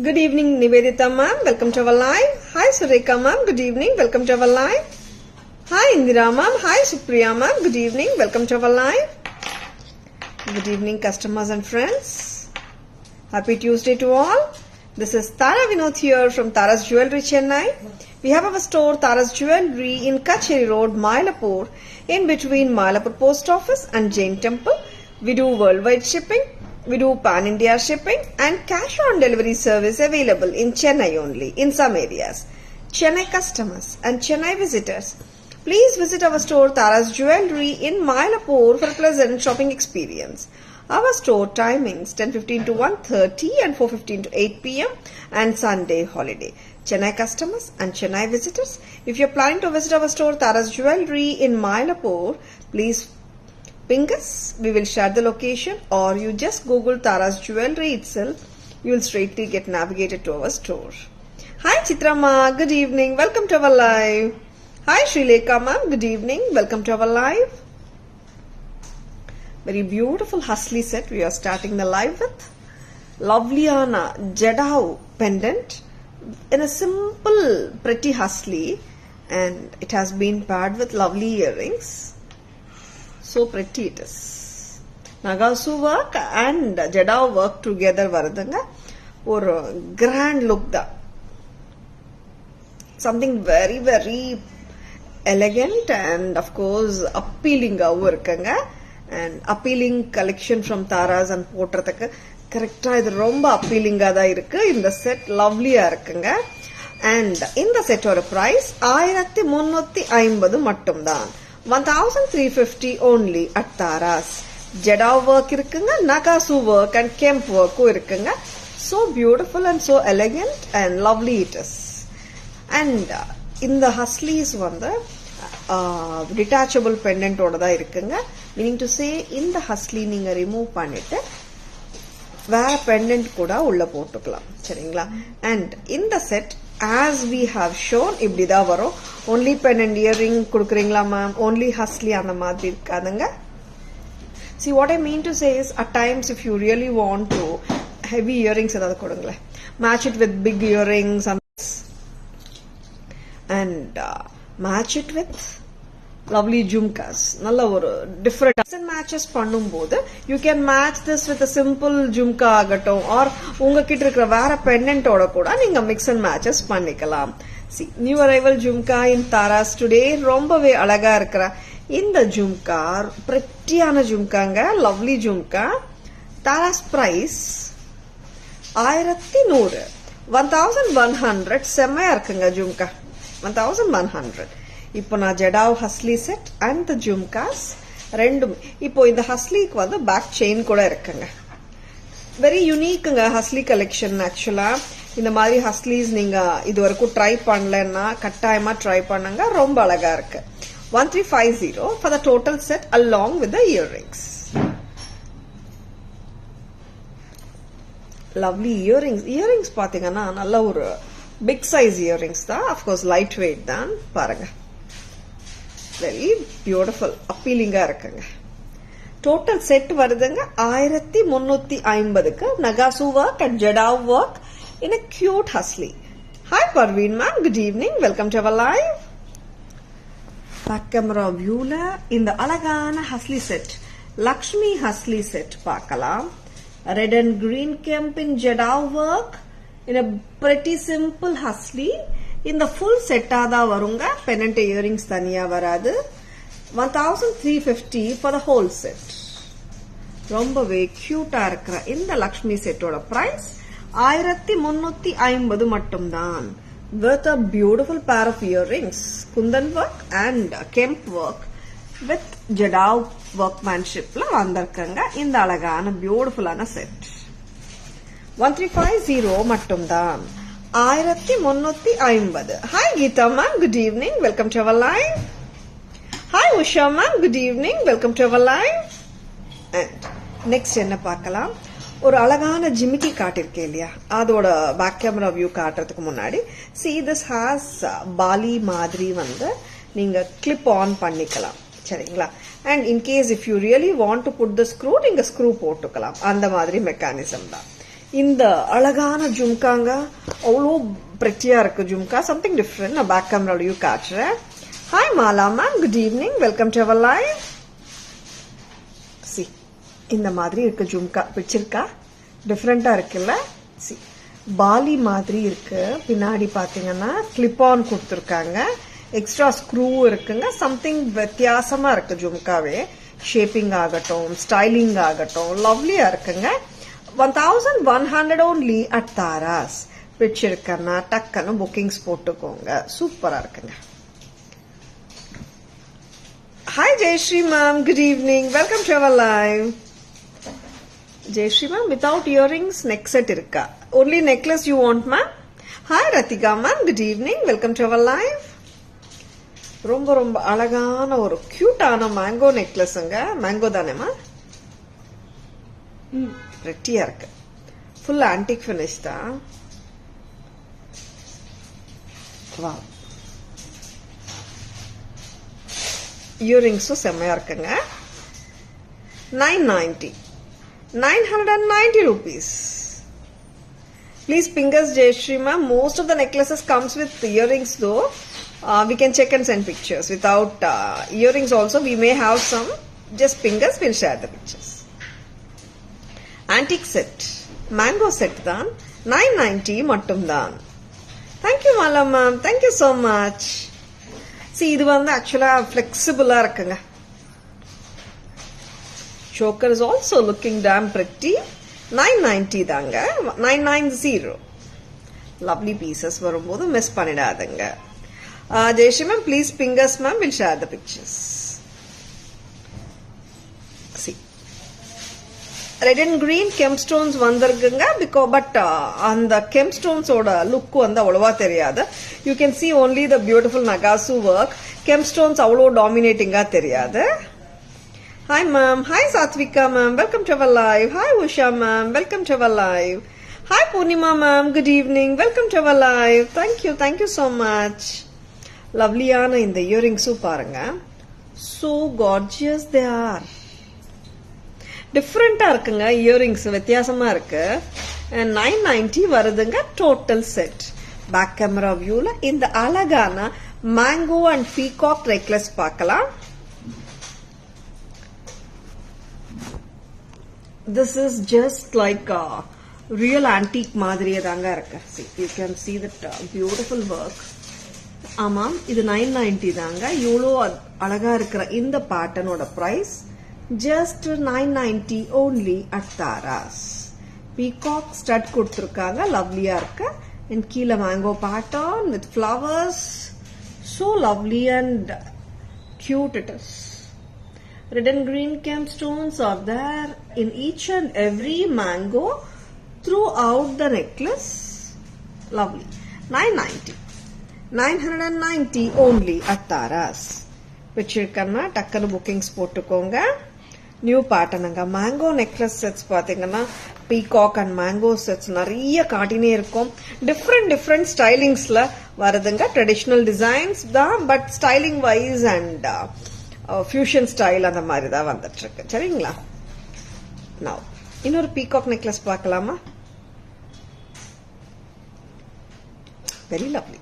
Good evening, Nivedita ma'am. Welcome to our live. Hi, Sureka ma'am. Good evening. Welcome to our live. Hi, Indira ma'am. Hi, Supriya ma'am. Good evening. Welcome to our live. Good evening, customers and friends. Happy Tuesday to all. This is Tara Vinod here from Tara's Jewelry, Chennai. We have our store Tara's Jewelry in Kacheri Road, Mylapore, in between Mylapore Post Office and Jain Temple. We do worldwide shipping. We do pan-India shipping and cash-on-delivery service available in Chennai only, in some areas. Chennai customers and Chennai visitors, please visit our store Tara's Jewelry in Mylapore for a pleasant shopping experience. Our store timings 10:15 to 1:30 and 4:15 to 8 p.m. and Sunday holiday. Chennai customers and Chennai visitors, if you're planning to visit our store Tara's Jewelry in Mylapore, please ping us. We will share the location, or you just Google Tara's Jewelry itself. You will straightly get navigated to our store. Hi Chitrama, good evening. Welcome to our live. Hi Srilekha ma'am, good evening. Welcome to our live. Very beautiful hustly set we are starting the live with. Lovely Anna Jedao pendant in a simple pretty hustly, and it has been paired with lovely earrings. So pretty it is. Nagasu work and Jedao work together varudanga or grand look da. Something very very elegant and of course appealing irukanga, and appealing collection from Tara's and போட்றதுக்கு கரெக்டா இது ரொம்ப அப்பீலிங்கா தான் இருக்கு. இந்த set லவ்லியா இருக்குங்க. And இந்த செட்டோட price 1350 மட்டும்தான். 1350 only at Tara's. Jedao work இருக்குங்க, Nagasu work and Kemp work இருக்குங்க. So beautiful and so elegant and lovely it is. And இந்த hustlies வந்து detachable pendant ஓட தான் இருக்குங்க. Meaning to say இந்த hustly நீங்க remove பண்ணிட்டு வேற pendant கூட உள்ள போட்டுக்கலாம், சரிங்களா? And இந்த set as we have shown இப்படிதான் வரும். only pendant earring கொடுக்குறீங்களா மேம், only hustly அந்த மாதிரி இருக்காதுங்க. See what I mean to say is, at times if you really want to heavy earrings ஏதாவது கொடுங்களேன், match it with big earrings and match it with lovely jhumkas. நல்ல ஒரு different matches பண்ணும்போது you can match this with a simple jhumka ஆகட்டும், or உங்ககிட்ட இருக்கிற வேற பெண்டன்ட்டோட கூட நீங்க mix and matches பண்ணிக்கலாம். See, new arrival jhumka in Tara's today. ரொம்பவே அழகா இருக்கிற இந்த jhumka prettyயான jhumkaங்க, lovely jhumka. Tara's price 1100, 1100 செம்மையா இருக்குங்க jhumka. 1100. இப்போ நான் jadau hasli set and the jhumkas ரெண்டும். இப்போ இந்த ஹஸ்லிக்கு வந்து பேக் செயின் கூட இருக்குங்க. வெரி யூனிக்குங்க ஹஸ்லி கலெக்ஷன். ஆக்சுவலா இந்த மாதிரி ஹஸ்லிஸ் நீங்க இது வரைக்கும் ட்ரை பண்ணலன்னா கட்டாயமா ட்ரை பண்ணுங்க, ரொம்ப அழகா இருக்கு. 1350 for the total set along with the earrings. Lovely earrings. Earrings பாத்தீங்கன்னா நல்ல ஒரு பிக் சைஸ் இயரிங்ஸ் தான். அஃப்கோர்ஸ் லைட் வெயிட் தான். பாருங்க, வெரி பியூட்டிஃபுல் அப்பீலிங்கா இருக்குங்க. டோட்டல் செட் வருதுங்க 1350க்கு. நகாசு work and jadau work in a cute hustly. Hi Parveen ma'am, good evening. Welcome to our live. Back camera வியூல இந்த அழகான ஹஸ்லி செட், லக்ஷ்மி ஹஸ்லி செட் பார்க்கலாம். Red and green kemp in jadau work in a pretty simple hustly. இந்த full set தான் வருங்க. pendant earrings தனியா வராது. 1350 for the whole set. ரொம்பவே கியூட்டா இருக்கிற இந்த லக்ஷ்மி செட்டோட பிரைஸ் 1350 மட்டும்தான். with a beautiful pair of earrings, kundan work and kemp work with Jedao workmanshipல வந்திருக்குங்க இந்த அழகான பியூட்டிஃபுல்லான செட். 1350 மட்டும்தான். 1350. Hi Geeta ma'am, good evening. Welcome to our live. Hi Usha ma'am, good evening. Welcome to our live. And next என்ன பார்க்கலாம், ஒரு அழகான ஜிமிக்கி காட்டிருக்கேன் இல்லையா, அதோட பேக் கேமரா வியூ காட்டுறதுக்கு முன்னாடி see this has பாலி மாதிரி வந்து நீங்க கிளிப் ஆன் பண்ணிக்கலாம், சரிங்களா? and in case if you really want to put the screw, நீங்க ஸ்க்ரூ போட்டுக்கலாம். அந்த மாதிரி மெக்கானிசம் தான். இந்த அழகான ஜும்காங்க அவ்வளோ பிரெட்டியா இருக்கு ஜும்கா. Something different. நான் பேக் கேமராலையும் காட்டுறேன். Hi Mala ma'am, good evening, welcome to our live. See இந்த மாதிரி இருக்கு ஜும்கா. பிடிச்சிருக்கா? டிஃப்ரெண்டா இருக்குல்ல? சி பாலி மாதிரி இருக்கு. பின்னாடி பாத்தீங்கன்னா கிளிப் ஆன் கொடுத்துருக்காங்க. எக்ஸ்ட்ரா ஸ்க்ரூ இருக்குங்க. சம்திங் வித்தியாசமா இருக்கு ஜும்காவே. ஷேப்பிங் ஆகட்டும், ஸ்டைலிங் ஆகட்டும், லவ்லியா இருக்குங்க. 1100 only at Taras. பிடிச்சிருக்கன்னா டக்குன்னு புக்கிங்ஸ் போட்டுக்கோங்க. சூப்பரா இருக்குங்க. Hi Jayashree ma'am, good evening, welcome to our live. Jayashree ma'am, without earrings neck set இருக்கா? Only necklace you want ma'am? Hi Rathika ma'am, good evening, welcome to our live. ரொம்ப ரொம்ப அழகான ஒரு கியூட்டான மேங்கோ நெக்லஸ்ங்க. மேங்கோ தானேமா? ரெட்டியா இருக்கு. ஃபுல் ஆன்டிக் ஃபினிஷ் தான். Wow. இயரிங்ஸும் செம்மையா இருக்குங்க. 990 990 rupees. Please ping us, Jayashree ma'am. Most of the necklaces comes with earrings though. We can check and send pictures. Without earrings also we may have some. Just ping us, we'll share the pictures. Antique set, mango set தான் 990 மட்டும் தான். Thank you Mala ma'am, thank you so much. See இது வந்து actually flexible இருக்குங்க. Choker is also looking damn pretty. 990 தாங்க. 990. Lovely pieces வரும்போது miss பண்ணிடாதீங்க. Jayashree ma'am, please ping us ma'am, we'll share the pictures. See red and green gemstones வந்திருக்குங்க. But அந்த gemstones ஓட look வந்து அவ்வளவா தெரியாது. You can see only the beautiful Nagasu work. Gemstones அவ்வளோ டாமினேட்டிங்கா தெரியாது. Hi ma'am, hi Satvika ma'am, welcome to our live. Hi Usha ma'am, welcome to our live. Hi Purnima ma'am, good evening, welcome to our live. Thank you so much. Lovelyயான இந்த இயரிங்ஸும் பாருங்க. So gorgeous they are. டிஃப்ரெண்டா இருக்குங்க. Earrings வித்தியாசமா இருக்கு. 990 வருதுங்க total set. Back camera வியூல இந்த அழகான மேங்கோ அண்ட் பீகாக் நெக்லஸ் பார்க்கலாம். This is just like a real antique மாதிரியே தாங்க இருக்கு. See, you can see that beautiful work. ஆமாம், இது 990 தாங்க. இவ்வளோ அழகா இருக்கிற இந்த பேட்டர்னோட price just 990 only at Taras. Peacock stud கொடுத்திருக்காங்க. லவ்லியா இருக்கு. And கீழ mango pattern with flowers. So lovely and cute it is. Red and green gemstones are there in each and every mango throughout the necklace. Lovely. 990. 990 only at Taras. பிடிச்சிருக்கன்னா டக்குனு bookings போட்டுக்கோங்க. New பேட்டர்னுங்க. Mango necklace sets பாத்தீங்கன்னா peacock and mango sets நிறைய காட்டினே இருக்கும். Different ஸ்டைலிங்ஸ்ல வருதுங்க. Traditional designs தான், but styling wise and fusion style அந்த மாதிரி தான் வந்துட்டு இருக்கு. சரிங்களா? நவ் இன்னொரு பீகாக் நெக்லஸ் பார்க்கலாமா? Very lovely.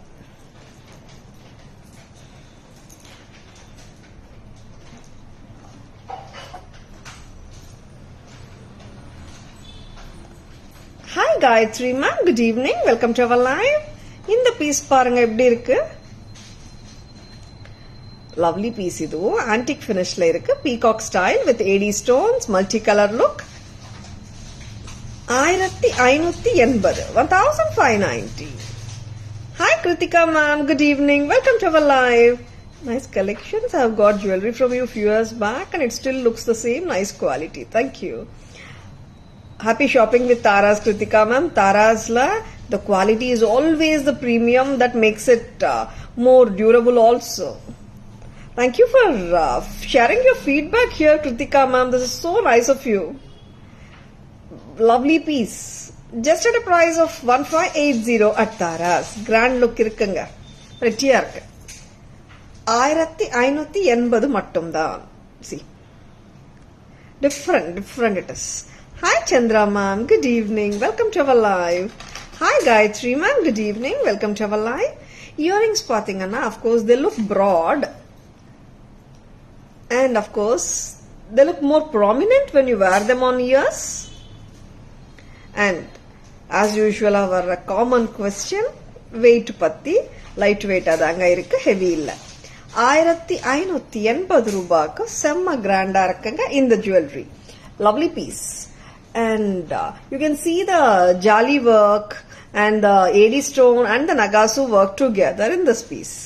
Hi Gayatri ma'am, good evening, welcome to our live. இந்த பீஸ் பாருங்க எப்படி இருக்கு. Lovely piece. இது ஆன்டிக் ஃபினிஷ்ல இருக்கு. Peacock style with AD stones, multi colour look. 1580. 1590. Hi Kritika ma'am, good evening, welcome to our live. Nice collections. I have got jewelry from you few years back and it still looks the same. Nice quality. Thank you. Happy shopping with Taras, Kritika ma'am. Taras la the quality is always the premium that makes it more durable also. Thank you for sharing your feedback here, Kritika ma'am. This is so nice of you. Lovely piece. Just at a price of 1580 at Taras. Grand look இருக்குங்க. ரெட்டியா இருக்கு. 1580 மட்டும் தான். See. Different it is. Hi Chandra ma'am, good evening. Welcome to our live. Hi Gayatri ma'am, good evening. Welcome to our live. Earrings pathina, of course, they look broad. And of course, they look more prominent when you wear them on ears. And as usual, our common question, weight patti, lightweight adanga irukku, heavy illa. 1580 ரூபாய்க்கு செம்ம கிராண்டா இருக்குங்க இந்த jewelry. Lovely piece. And you can see the jali work and the AD stone and the Nagasu work together in this piece.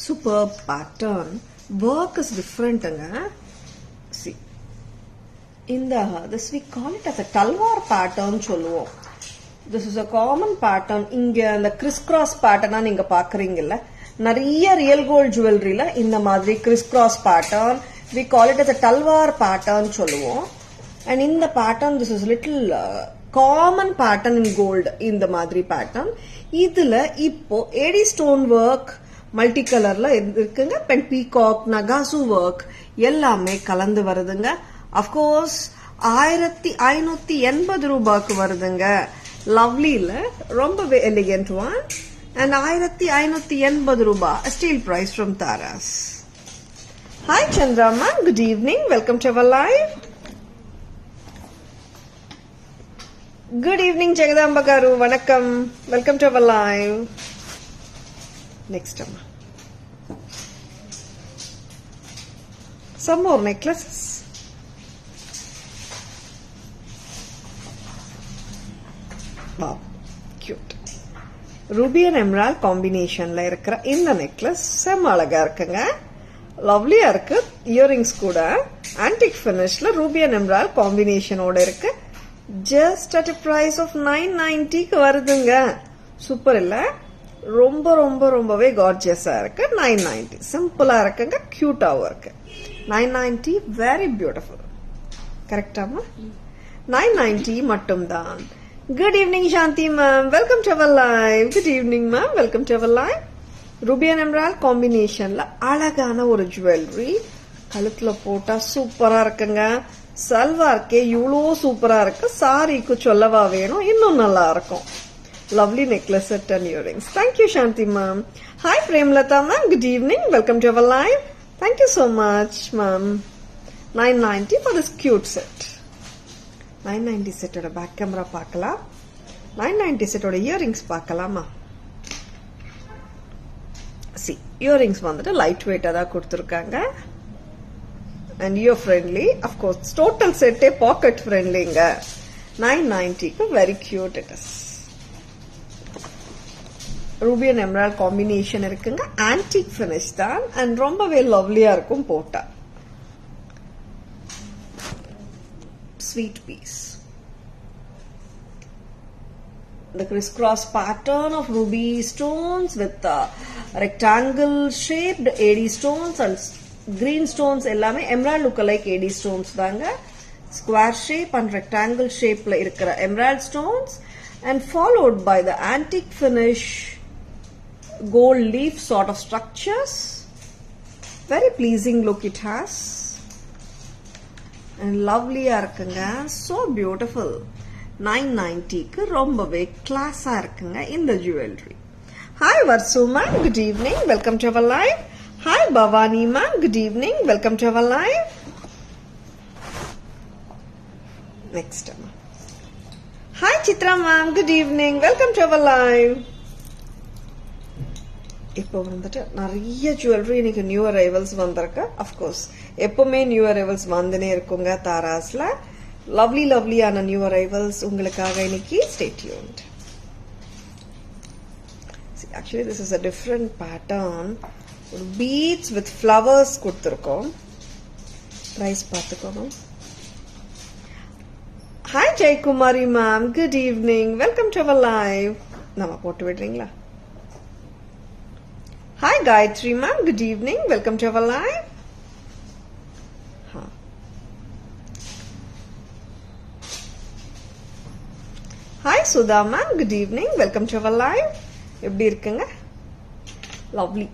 Superb pattern. Work is different. See. This we call it as a talwar pattern. This is a common pattern. இங்க அந்த crisscross pattern நீங்க பாக்குறீங்கல்ல, நிறைய real gold jewelryல இந்த மாதிரி crisscross pattern, we call it as a talwar pattern சொல்லுவோம். And in the pattern, this is little common pattern in gold. இந்த மாதிரி pattern. இதுல இப்போ AD stone work multicolorல இருக்குங்க. pen peacock, nagasu work எல்லாமே கலந்து வருதுங்க. Of course 1580 ரூபாய்க்கு வருதுங்க. Lovely இல்ல, ரொம்பவே elegant one. And 1580 ரூபாய், a steal price from Taras. Hi Chandra ma'am, good evening. Welcome to our live. Good evening Jagadamba garu, vanakkam. Welcome to our live. Next amma. Some more necklaces. Wow, cute. Ruby and emerald combination la irukra இந்த necklace செம்ம அழகா இருக்குங்க. Lovely இருக்கு. Earrings கூட antique finish la ruby and emerald combination ஓட இருக்கு. Just at a price of 990 க்கு வருதுங்க. சூப்பர் இல்ல? ரொம்பவே gorgeous-ஆ இருக்கு. 990. சிம்பிளா இருக்குங்க, cute-ஆவும் இருக்கு. 990 very beautiful. கரெக்டாமா? 990 மட்டும்தான். Good evening Shanti ma'am, welcome to our live. Good evening ma'am, welcome to our live. Ruby and emerald combination la அழகான ஒரு jewelry, கழுத்துல போட்டா சூப்பரா இருக்குங்க. சல்வார்க்கே இவ்ளோ சூப்பரா இருக்கு, சாரிக்கு சொல்லவா வேணும், இன்னும் நல்லா இருக்கும். Lovely necklace set and earrings. Thank you Shanti ma'am. Hi Premlata ma'am, good evening, welcome to our live. Thank you so much ma'am. 990 for this cute set. 990 set oda back camera பார்க்கலாம். 990 set oda earrings பார்க்கலாமா? See, earrings வந்துட்டு light weight ஆ தான் கொடுத்திருக்காங்க. And ear friendly, of course. Total set pocket friendly ங்க. 990 க்கு very cute it is. Ruby and emerald combination இருக்குங்க. Antique finish தான் and ரொம்பவே lovely-ஆ இருக்கும் போட்டா. Sweet piece. The crisscross pattern of ruby stones with rectangle shaped AD stones and green stones எல்லாமே emerald look like AD stones தாங்க. Square shape and rectangle shape la இருக்கிற emerald stones and followed by the antique finish gold leaf sort of structures. Very pleasing look it has. And lovely-ஆ இருக்குங்க. So beautiful. 990 க்கு ரொம்பவே class-ஆ இருக்குங்க இந்த jewelry. Hi Varsu ma'am, good evening. Welcome to our live. Hi Bhavani ma'am, good evening. Welcome to our live. Next one. Hi Chitra ma'am, good evening. Welcome to our live. இப்போ வந்துட்டு நிறைய jewellery இன்னைக்கு new arrivals வந்திருக்கு. Of course எப்பவுமே new arrivals வந்துனே இருக்குங்க தாராஸ்ல. லவ்லியான new arrivals உங்களுக்காக இன்னைக்கு. Stay tuned. See, actually this is a different pattern. Beads with flowers கொடுத்திருக்கோம். பிரைஸ் பார்த்துக்கோங்க. Hi Jaykumari ma'am, good evening. Welcome to our live. நம்ம போட்டு விடுறீங்களா? Hi Gayatri ma'am, good evening. Welcome to our live. Hi Sudha ma'am, good evening. Welcome to our live. எப்படி இருக்குங்க? Lovely.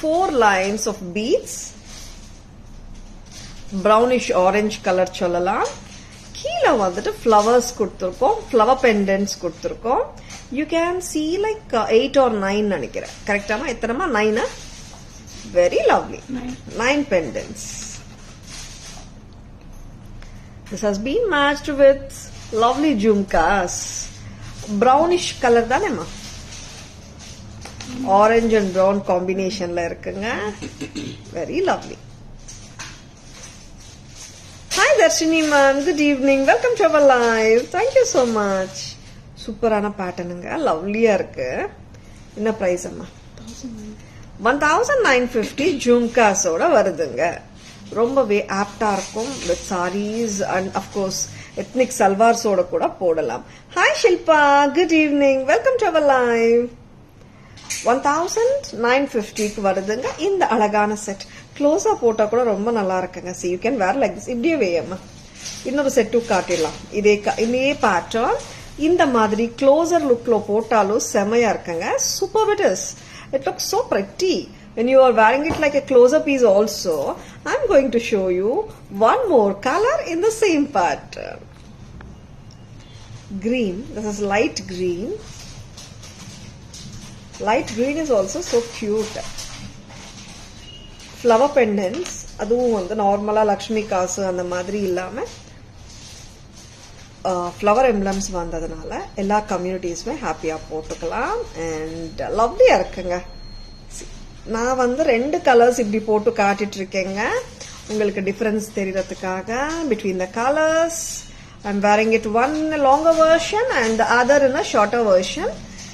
4 lines of beads. brownish orange color சொல்லலாம். கீழ வந்துட்டு flowers கொடுத்திருக்கோம், flower pendants கொடுத்திருக்கோம். You can see like 8 or 9 நினைக்கிறேன். கரெக்டாமா? எத்தனைமா? 9. Very lovely. 9 pendants. This has been matched with lovely jhumkas. Brownish color தானேமா? Orange and brown combination la இருக்குங்க. Very lovely. Hi Darshini ma'am, good evening. Welcome to our live. Thank you so much. சூப்பரான பேட்டர்னுங்க, லவ்லியா இருக்கு. என்ன price அம்மா? 1950 ஜும்காஸோட வருதுங்க. ரொம்பவே ஆப்டா இருக்கும் with sarees and of course ethnic சல்வார்ஸோட கூட போடலாம். Hi Shilpa, good evening. Welcome to our live. 1950க்கு வருதுங்க இந்த அழகான செட். க்ளோஸா போட்டா கூட ரொம்ப நல்லா இருக்குங்க. See, you can wear like this. இப்படியே வேயம்மா. இன்னொரு செட்டு காட்டிடலாம். இதே பேட்டர்ன் இந்த மாதிரி க்ளோசர் லுக்ல போட்டாலும் செமையா இருக்குங்க. Superb it is. It looks so pretty. When you are wearing it like a closer piece also, I'm going to show you one more color in the same pattern. Green. This is light green. Light green is also so cute. Flower pendants. அதுவும் வந்து நார்மலா லக்ஷ்மி காசு அந்த மாதிரி இல்லாம flower emblems வந்ததுனால எல்லா கம்யூனிட்டிஸுமே ஹாப்பியா போட்டுக்கலாம். அண்ட் லவ்லியா இருக்குங்க. நான் வந்து 2 கலர்ஸ் இப்படி போட்டு காட்டிட்டு இருக்கேங்க, உங்களுக்கு டிஃபரன்ஸ் தெரியறதுக்காக between the colours. I'm wearing it one in a longer version and the other in a shorter version.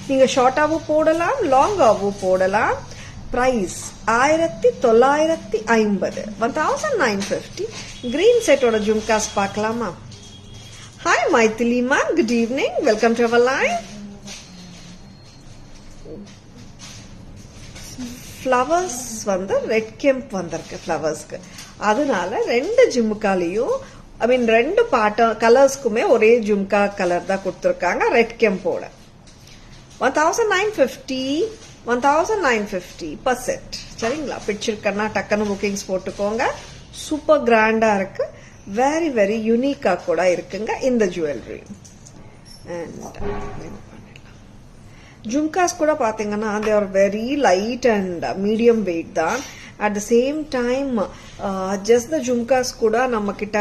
நீங்க ஷார்ட்டாவும் போடலாம், லாங்காவும் போடலாம். பிரைஸ் 1950, 1950. கிரீன் செட்டோட ஜும்காஸ் பார்க்கலாமா? Hi Maithili ma'am, good evening. Welcome to our live. Flowers வந்து red கெம்ப் வந்திருக்கு ஃப்ளவர்ஸ்க்கு. அதனால 2 ஜும்காலையும் ரெண்டு கலர்ஸ்க்குமே ஒரே ஜும்கா கலர் தான் கொடுத்துருக்காங்க ரெட் கெம்போட. 1950 per set. சரிங்களா? பிடிச்சிருக்கன்னா டக்குன்னு புக்கிங்ஸ் போட்டுக்கோங்க. சூப்பர் கிராண்டா இருக்கு. வெரி வெரி யூனிக்கா கூட இருக்குங்க இந்த ஜுவல்லரி. அண்ட் ஜும்காஸ் கூட பாத்தீங்கன்னா they are very light and medium weight தான். At the same time just the jhumkas கூட நம்ம கிட்ட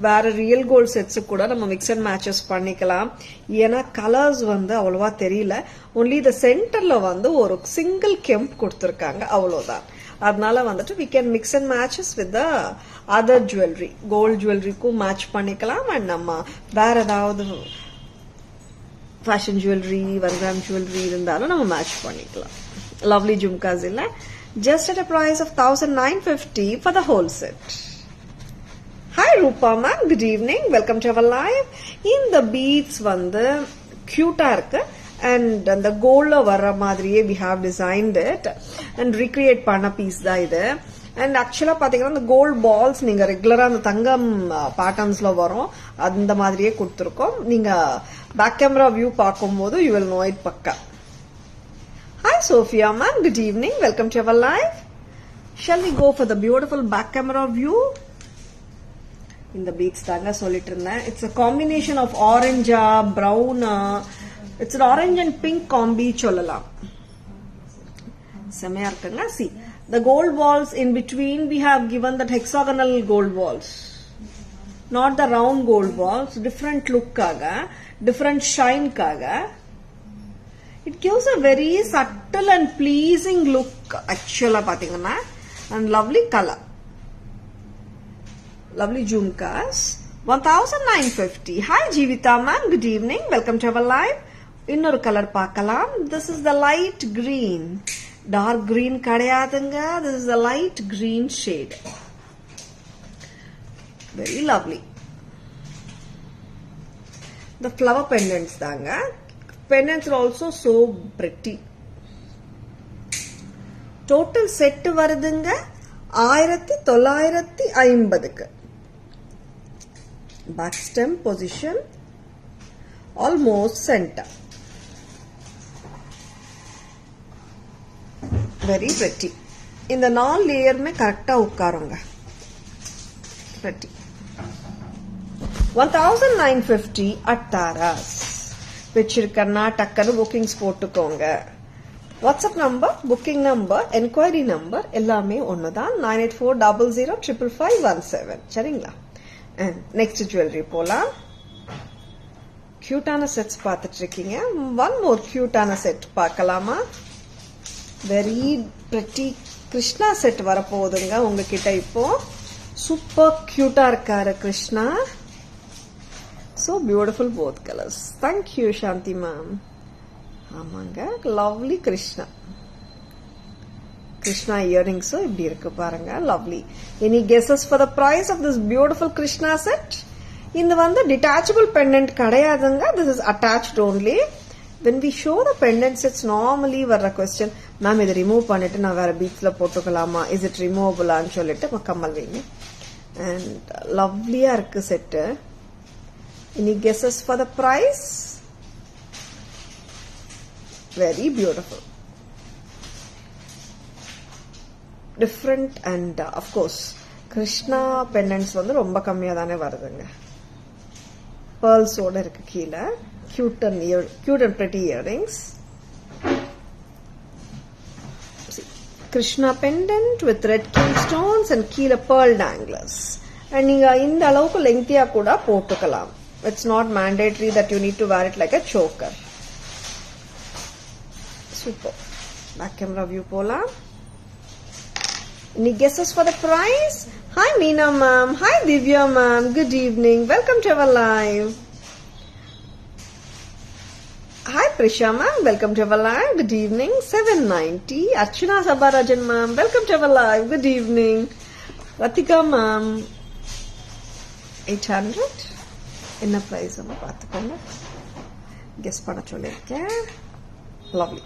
வேற ரியல் கோல்ட் செட்ஸ் கூட நம்ம மிக்ஸ் அண்ட் மேட்சஸ் பண்ணிக்கலாம். ஏன்னா கலர்ஸ் வந்து அவ்வளவா தெரியல. ஒன்லி த சென்டர்ல வந்து ஒரு சிங்கிள் கெம்ப் கொடுத்துருக்காங்க, அவ்வளவுதான். அதனால வந்துட்டு we can mix and matches with the other jewelry. Gold ஜுவல்லரிக்கும் மேட்ச் பண்ணிக்கலாம். அண்ட் நம்ம வேற ஏதாவது ஃபேஷன் ஜுவல்லரி, 1 கிராம் ஜுவல்லரி இருந்தாலும் நம்ம மேட்ச் பண்ணிக்கலாம். லவ்லி ஜும்காஸ் இல்ல, just at a price of 1950 for the whole set. Hi Rupa ma'am, good evening. Welcome to our live. இந்த பீட்ஸ் வந்து கியூட்டா இருக்கு. And அந்த கோல்ட்ல வர்ற மாதிரியே we have designed it and recreate பண்ண பீஸ் தான் இது. அண்ட் ஆக்சுவலா பாத்தீங்கன்னா இந்த கோல்ட் பால்ஸ் நீங்க ரெகுலரா அந்த தங்கம் பேட்டர்ன்ஸ்ல வரும், அந்த மாதிரியே கொடுத்துருக்கோம். நீங்க பேக் கேமரா வியூ பார்க்கும்போது யூ வில் நோ இட் பக்கா. Hi Sophia ma'am, good evening. Welcome to our live. Shall we go for the beautiful back camera view? இந்த பீட்ஸ் தாங்க சொல்லிட்டு இருந்தேன். இட்ஸ் அ காம்பினேஷன் ஆஃப் ஆரஞ்சா பிரவுனா, it's orange and pink combi சொல்லலாம். செமையா இருக்குங்க. See the gold balls in between, we have given that hexagonal gold balls, not the round gold balls. Different look kaga, different shine kaga. It gives a very subtle and pleasing look actually pathina, and lovely color. Lovely jhumkas. 1950. Hi Jeevita ma'am, good evening. Welcome to our live. Innoru color paakalam. This is the light green. Dark green kadayadunga. This is a light green shade. Very lovely. The flower pendants danga. Pendants are also so pretty. Total set varudunga 1950 ku. Back stem position almost center. Very pretty. இந்த 4 லேயருமே கரெக்டா உட்காருங்க. pretty. 1950 at Taras. Vechirkanna takkanu bookings போட்டுக்கோங்க. WhatsApp number, booking number, enquiry number எல்லாமே ஒண்ணுதான். 9840055517. சரிங்களா? And next jewelry போலாம். Cute-ஆன sets பார்த்துட்டு இருக்கீங்க. One more cute-ஆன set பார்க்கலாமா? Very pretty Krishna set வரப்போகுதுங்க உங்ககிட்ட இப்போ. Super cute-ஆ இருக்காரு Krishna. So beautiful both colors. Thank you Shanti ma'am. ஆமாங்க, lovely Krishna. Krishna earrings இப்படி இருக்கு பாருங்க, lovely. Any guesses for the price of this beautiful Krishna set? இந்த வந்து detachable pendant கிடையாதுங்க. This is attached only. When we show the pendant sets, normally வர்ற question, ma'am இதை remove பண்ணிட்டு நான் வேற பீட்ஸ்ல போட்டுக்கலாமா, இஸ் இட் ரிமூவபிளான்னு சொல்லிட்டு கம்மல் வைங்க. அண்ட் லவ்லியா இருக்கு set. Any guesses for the price? Very beautiful. Different and of course Krishna pendants வந்து ரொம்ப கம்மியா தானே வருதுங்க. Pearls ஓட இருக்கு கீழ. Cute and pretty earrings. See, Krishna pendant with red king stones and கீழ pearl danglers. And நீங்க இந்த அளவுக்கு லெங்தியா கூட போட்டுக்கலாம். It's not mandatory that you need to wear it like a choker. Super. Back camera view pola. Any guesses for the price? Hi Meena ma'am. Hi Divya ma'am. Good evening. Welcome to our live. Hi Prisha ma'am. Welcome to our live. Good evening. 790. Archana Sabarajan ma'am. Welcome to our live. Good evening. Ratika ma'am. 800. என்ன price பார்த்துக்கோங்க. Guess பண்ண சொல்லியிருக்கேன். Lovely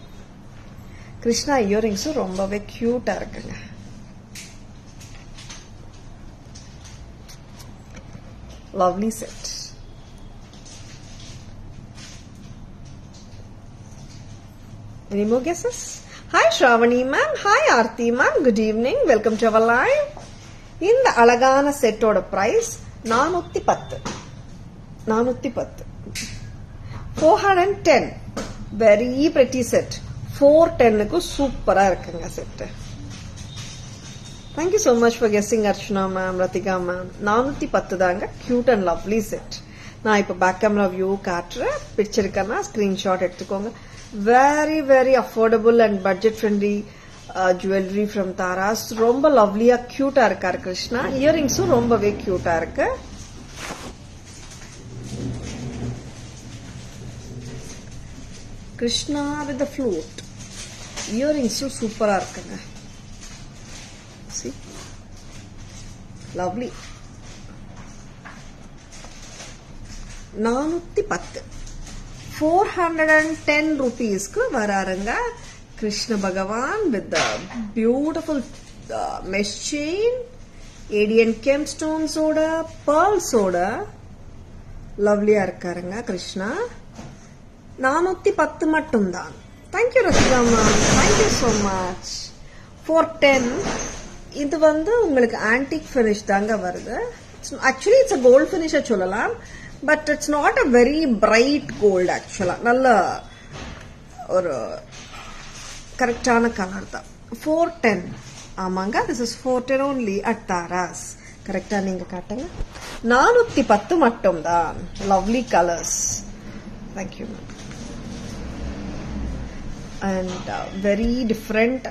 Krishna இயரிங்ஸும் ரொம்பவே கியூட்டா இருக்குங்க. Lovely set. Any more guesses? Hi Shravani ma'am. Hi Aarti ma'am. Good evening. Welcome to our live. இந்த அழகான செட்டோட பிரைஸ் 410. 410. Very pretty set. 410க்கு சூப்பரா இருக்குங்க set. Thank you so much for guessing Archana ma'am, Ratika ma'am. 410 தாங்க. Cute and lovely set. நான் இப்ப back camera view காட்டுறேன். பிடிச்சிருக்கனா screenshot எடுத்துக்கோங்க. Very very affordable and budget friendly jewelry from Taras. ரொம்ப லவ்லியா கியூட்டா இருக்காரு கிருஷ்ணா. இயரிங்ஸும் ரொம்பவே கியூட்டா இருக்கு. Krishna with the flute. Earrings சூப்பரா இருக்குங்க. See? Lovely. 410. 410 rupeesக்கு வராருங்க. Krishna Bhagavan with the beautiful mesh chain, radiant gemstones ஓட, pearls ஓட லவ்லியா இருக்காருங்க கிருஷ்ணா. 410 மட்டும்தான். Thank you Ratika ma'am. Thank you so much. 410. இது வந்து உங்களுக்கு antique finish தாங்க வருது. Actually it's a gold finish சொல்லலாம். But it's not a very bright gold actually. நல்ல ஒரு கரெக்டான கலர் தான். 410. ஆமாங்க, this is 410 only at Taras. கரெக்டா நீங்க காட்டுங்க. 410 மட்டும்தான். Lovely colors. Thank you ma'am. And very different.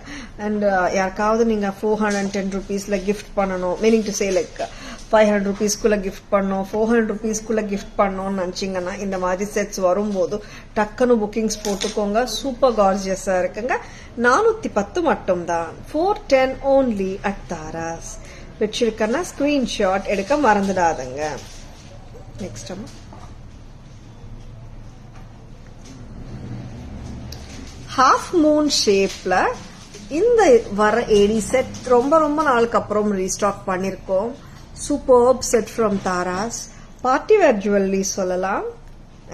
And யாருக்காவது நீங்க 410 rupeesல gift பண்ணணும், meaning to say like 500 rupeesக்குள்ள gift பண்ணணும், 400 rupeesக்குள்ள gift பண்ணணும்னு நினைச்சீங்கன்னா இந்த மாதிரி செட்ஸ் வரும்போது டக்குனு புக்கிங்ஸ் போட்டுக்கோங்க. சூப்பர் கார்ஜியஸா இருக்குங்க. 410 மட்டும்தான். 410 only at Taras. வச்சிருக்கனா ஸ்கிரீன்ஷாட் எடுக்க மறந்துடாதங்க. நெக்ஸ்ட் அம்மா half moon ஷேப்ல இந்த வர ஏடி செட் ரொம்ப ரொம்ப நாளுக்கு அப்புறம் ரீஸ்டாக் பண்ணிருக்கோம். Superb set from Tara's. Party wear jewellery சொல்லலாம்.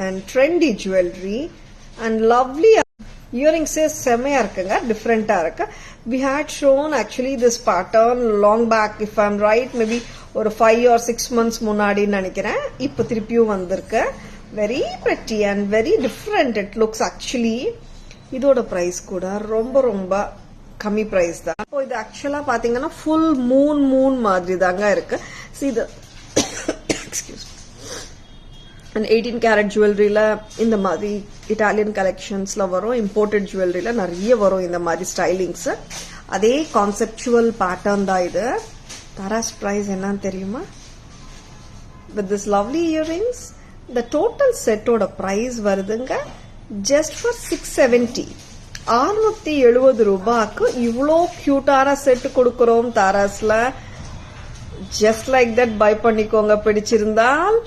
And trendy jewellery and lovely இயரிங்ஸே செம்மையா இருக்குங்க, டிஃப்ரெண்டா இருக்கு. We had shown actually this pattern long back, if I'm right, maybe ஒரு 5 or 6 months முன்னாடி நினைக்கிறேன். இப்போ திருப்பியும் வந்திருக்கு. Very pretty and very different it looks actually. இதோட பிரைஸ் கூட ரொம்ப ரொம்ப கம்மி பிரைஸ் தான். இப்போ இது ஆக்சுவலா பாத்தீங்கன்னா ஃபுல் மூன் மாதிரி தாங்க இருக்கு. See the excuse me. And 18 karat ஜுவல்லரியில இந்த மாதிரி இட்டாலியன் கலெக்ஷன்ஸ்ல வரும், இம்போர்ட்டட் ஜுவல்லரியில நிறைய வரும் இந்த மாதிரி ஸ்டைலிங்ஸ். அதே கான்செப்சுவல் பேட்டர்ன் தான் இது. தாராஸ் பிரைஸ் என்னன்னு தெரியுமா? With this lovely earrings, the total set ஓட பிரைஸ் வருதுங்க just for 670. 670 ரூபாய்க்கு இவ்வளோ கியூட்டான செட் கொடுக்கிறோம் தாராஸ்ல. Just like that buy பண்ணிக்கோங்க பிடிச்சிருந்தால்.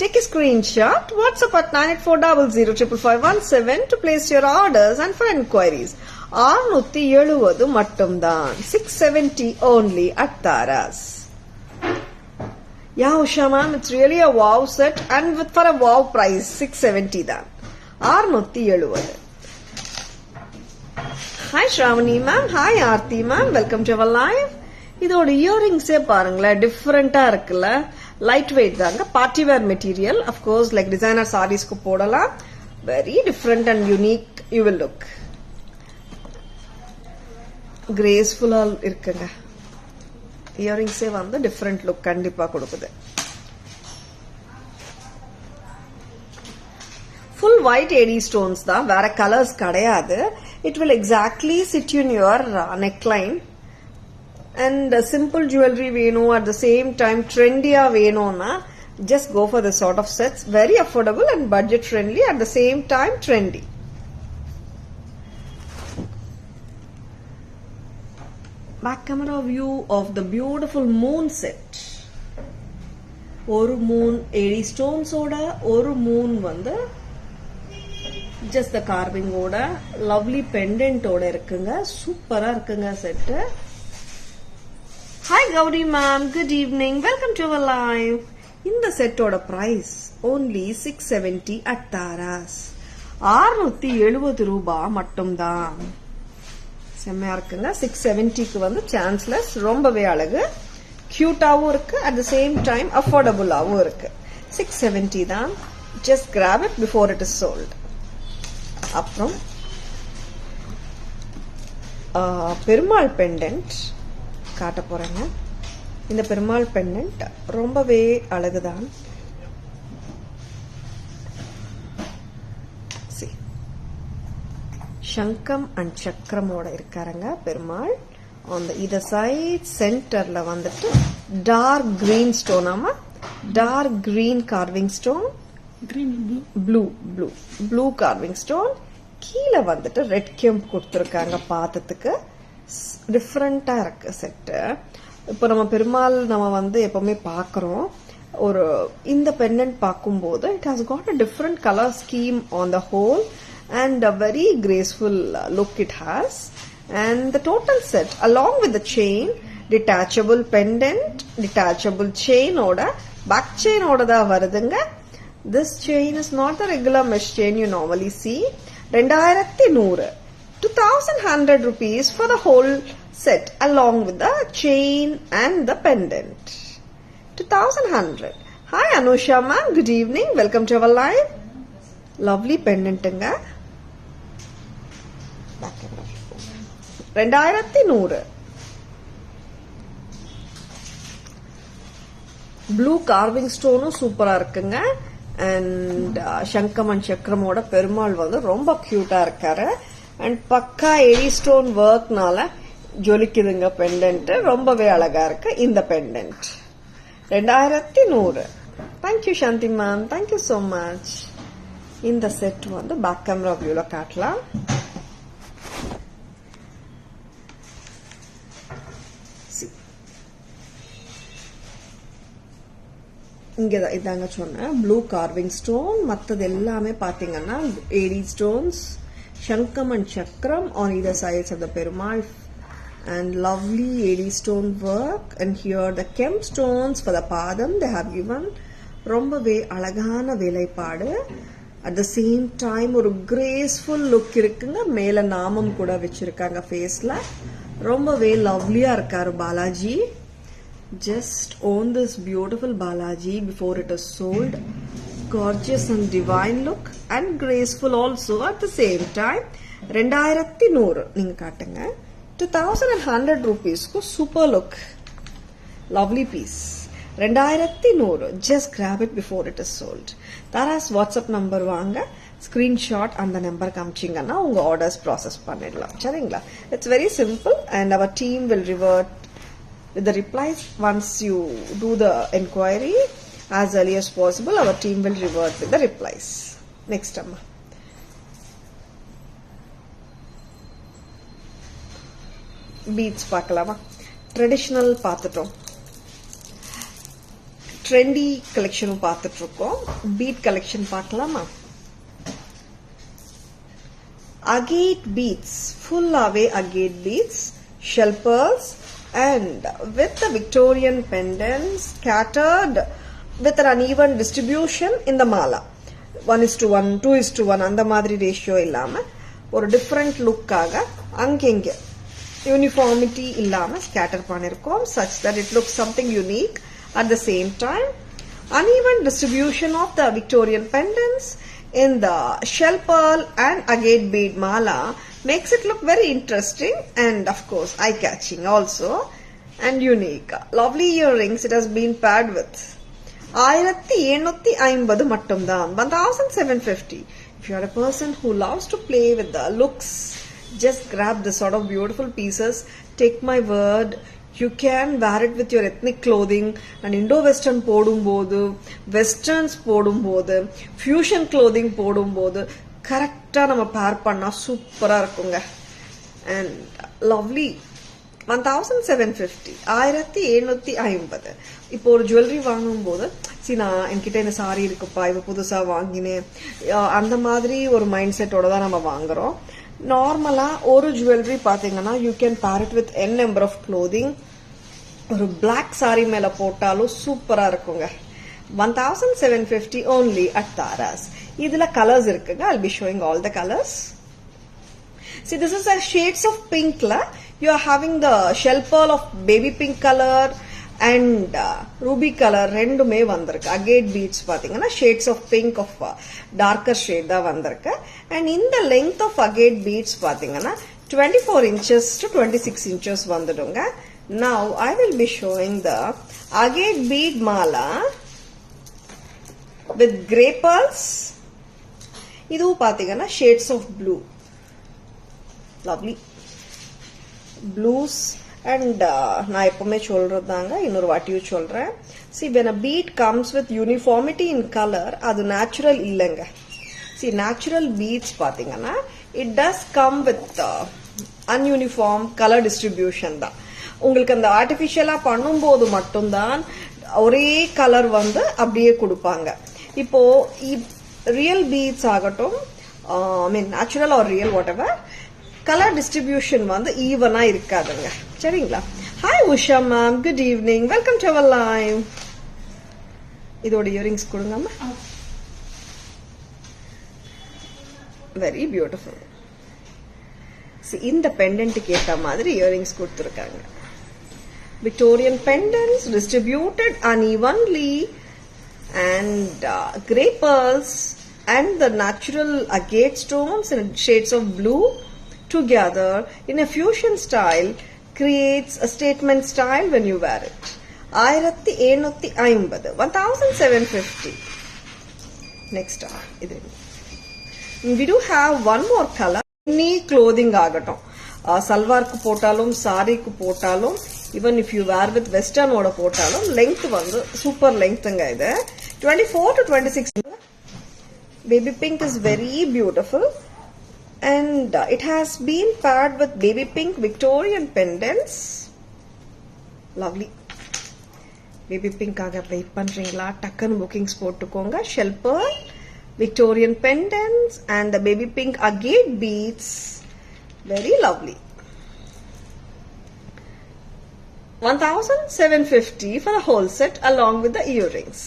Take a screenshot, WhatsApp at 9840055517 to place your orders and for inquiries. 670 மட்டும்தான். 670 only at Taras. Yeah, Usha ma'am, it's really a wow set and for a wow price, 670 தான். 670. Hi Shravani ma'am, hi Aarti ma'am, welcome to our live. இதோட இயரிங்ஸே பாருங்களேன், டிஃப்ரெண்டா இருக்குல்ல. Light weight தாங்க, party wear material. Of course like designer சாரீஸ்க்கு போடலாம். Very different and unique you will look. கிரேஸ்ஃபுல்லா இருக்குங்க. இயரிங்ஸே வந்து டிஃப்ரெண்ட் லுக் கண்டிப்பா கொடுக்குது. ஃபுல் ஒயிட் ஏடி ஸ்டோன்ஸ் தான், வேற கலர்ஸ் கிடையாது. It will exactly sit in your neckline. And simple jewelry வேணும், at the same time trendy-ஆ வேணும்னா just go for this sort of sets. Very affordable and budget friendly, at the same time trendy. Back camera view of the beautiful moon set. ஒரு moon 80 stones ஓட, ஒரு moon வந்து just the carving ஓட, lovely pendant ஓட இருக்குங்க. சூப்பரா இருக்குங்க set. Hi Gauri ma'am, good evening, welcome to our live. இந்த செட்டோட பிரைஸ் only 670 at Taras. 670 ரூபாய் மட்டும்தான். செம்மையா இருக்குங்க. 670க்கு வந்து சான்ஸ்லெஸ், ரொம்பவே அழகு, கியூட்டாவும் இருக்கு, at the same time affordableாவும் இருக்கு. 670 தான். Just grab it before it is sold. அப்புறம் பெருமாள் பெண்டன்ட் காட்ட போறேங்க. இந்த பெருமாள் பெண்டன்ட் ரொம்பவே அழகுதான். சங்கம் அண்ட் சக்கரமோட இருக்காருங்க பெருமாள். ஆன் த சைட் சென்டர்ல வந்துட்டு டார்க் கிரீன் ஸ்டோன், ஆமா dark green carving stone, blue carving stone. கீழே வந்துட்டு ரெட் கெம்ப் கொடுத்துருக்காங்க. பார்த்ததுக்கு டிஃப்ரெண்டா இருக்கு செட்டு. இப்போ நம்ம பெருமாள் நம்ம வந்து எப்பவுமே பாக்குறோம். ஒரு இந்த பெண்டன்ட் பார்க்கும்போது it has got a different colour scheme on the whole and a very graceful look it has. And the total set along with the chain, detachable pendant, detachable chain oda, back chain oda da varudunga. This chain is not the regular mesh chain you normally see. 2100 2100 rupees for the whole set along with the chain and the pendant. 2100. Hi Anusha ma'am, good evening, welcome to our live. Lovely pendant nga. 2100. Blue carving ஸ்டோனும் சூப்பரா இருக்குங்க. And சங்கம் and சக்கரமோட Perumal வந்து ரொம்ப கியூட்டா இருக்காரு. And பக்கா eddy stone ஒர்க்னால ஜொலிக்குதுங்க pendant. ரொம்பவே அழகா இருக்கு இந்த pendant. 2100. Thank you Shanthi ma'am, thank you so much. இந்த செட் வந்து பேக் கேமரா வியூல காட்டலாம். இங்கதான் இதாங்க சொன்னேன், ப்ளூ கார்விங் ஸ்டோன். மற்றது எல்லாமே பாத்தீங்கன்னா ஏடி ஸ்டோன்ஸ், சங்கம் அண்ட் சக்கரம் on either sides of the Perumal, and lovely AD stone work. And here the kemp stones for the பாதம் they have given. ரொம்பவே அழகான வேலைப்பாடு. At the same time ஒரு graceful look இருக்குங்க. மேல நாமம் கூட வச்சிருக்காங்க ஃபேஸ்ல. ரொம்பவே லவ்லியா இருக்காரு Balaji. Just own this beautiful Balaji before it is sold. Gorgeous and divine look and graceful also at the same time. 2100 நீங்க காட்டுங்க. 2100 rupees க்கு super look. Lovely piece. 2100. Just grab it before it is sold. Tara's WhatsApp number வாங்க. Screenshot அந்த number காமிச்சிங்கன்னா உங்க orders process பண்ணிடலாம். சரிங்களா? It's very simple and our team will revert with the replies once you do the inquiry as early as possible. Our team will revert with the replies. Next amma. Beads பார்க்கலாமா? Traditional பார்த்துட்டோம். Trendy collection பார்த்துட்டு இருக்கோம். Bead collection பார்க்கலாமா? Agate beads, full away agate beads, shell pearls and with the Victorian pendants scattered with an uneven distribution in the mala. 1:1, 2:1 அந்த மாதிரி ratio இல்லாம ஒரு different லுக்காக அங்கங்க யூனிஃபார்மிட்டி இல்லாம ஸ்கேட்டர் பண்ணிருக்கோம் such that it looks something unique. At the same time, uneven distribution of the Victorian pendants in the shell pearl and agate bead mala makes it look very interesting and of course eye-catching also and unique. Lovely earrings it has been paired with. 1750 மட்டும்தான். 1750. If you are a person who loves to play with the looks, just grab this sort of beautiful pieces. Take my word, you can wear it with your ethnic clothing and Indo-Western போடும்போது, Westerns போடும்போது, fusion clothing போடும்போது கரெக்டா நம்ம பேர் பண்ணா சூப்பரா இருக்குங்க. And lovely. 1750. 1750. இப்போ ஒரு ஜுவல்லரி வாங்கும்போது நான் என்கிட்ட இந்த சாரி இருக்குப்பா இவ புதுசா வாங்கினேன் அந்த மாதிரி ஒரு மைண்ட் செட்டோட தான் நம்ம வாங்குறோம். நார்மலா ஒரு ஜுவல்லரி பாத்தீங்கன்னா யூ கேன் பேர் it with n number of clothing. ஒரு பிளாக் சாரி மேல போட்டாலும் சூப்பரா இருக்குங்க. 1750 only at Tara's. இதுல கலர்ஸ் இருக்குங்க. I'll be showing all the colors. See, this is a shades of pink la. You are having the shell pearl of baby pink color and ruby color ரெண்டுமே வந்திருக்கு. agate beads பாத்தீங்கன்னா shades of pink of darker shade தான் வந்திருக்கு. And in the length of agate beads பாத்தீங்கன்னா 24 inches to 26 inches வந்துடுங்க. Now I will be showing the agate bead mala with grey pearls. இதுவும் பாத்தீங்கன்னா shades of blue. Lovely. Blues and நான் எப்பவுமே சொல்றதாங்க இன்னொரு வாட்டியும் சொல்றேன். See, when a bead comes with uniformity in color அது natural இல்லைங்க. See, natural beads பாத்தீங்கன்னா it does come with ununiform color distribution தான். உங்களுக்கு அந்த ஆர்டிபிஷியலா பண்ணும்போது மட்டும்தான் ஒரே கலர் வந்து அப்படியே கொடுப்பாங்க. இப்போ ரியல் பீட்ஸ் ஆகட்டும் I mean natural or real whatever colour distribution வந்து ஈவனா இருக்காதுங்க. சரிங்களா? Hi Usha ma'am, good evening, welcome to our live. இதோட இயரிங்ஸ் கொடுங்கம்மா. Very beautiful. இந்த பெண்டன்ட்டுக்கு ஏற்ற மாதிரி இயரிங்ஸ் கொடுத்துருக்காங்க. Victorian pendants distributed unevenly and grey pearls and the natural agate stones in shades of blue together in a fusion style creates a statement style when you wear it. 1750. 1750. Next we do have one more color. Any clothing ஆகட்டும், சல்வார்க்கு போட்டாலும் சாரிக்கு போட்டாலும் even if you wear with western ஓட போட்டாலும் length வந்து super லெங்த்ங்க. இது 24 to 26. Baby pink is very beautiful and it has been paired with baby pink Victorian pendants. Lovely. Baby pink ஆக wait பண்றீங்களா? டக்குன்னு புக்கிங்ஸ் போட்டுக்கோங்க. shell pearl, Victorian pendants and the baby pink agate beads. Very lovely. 1750 for the whole set along with the earrings.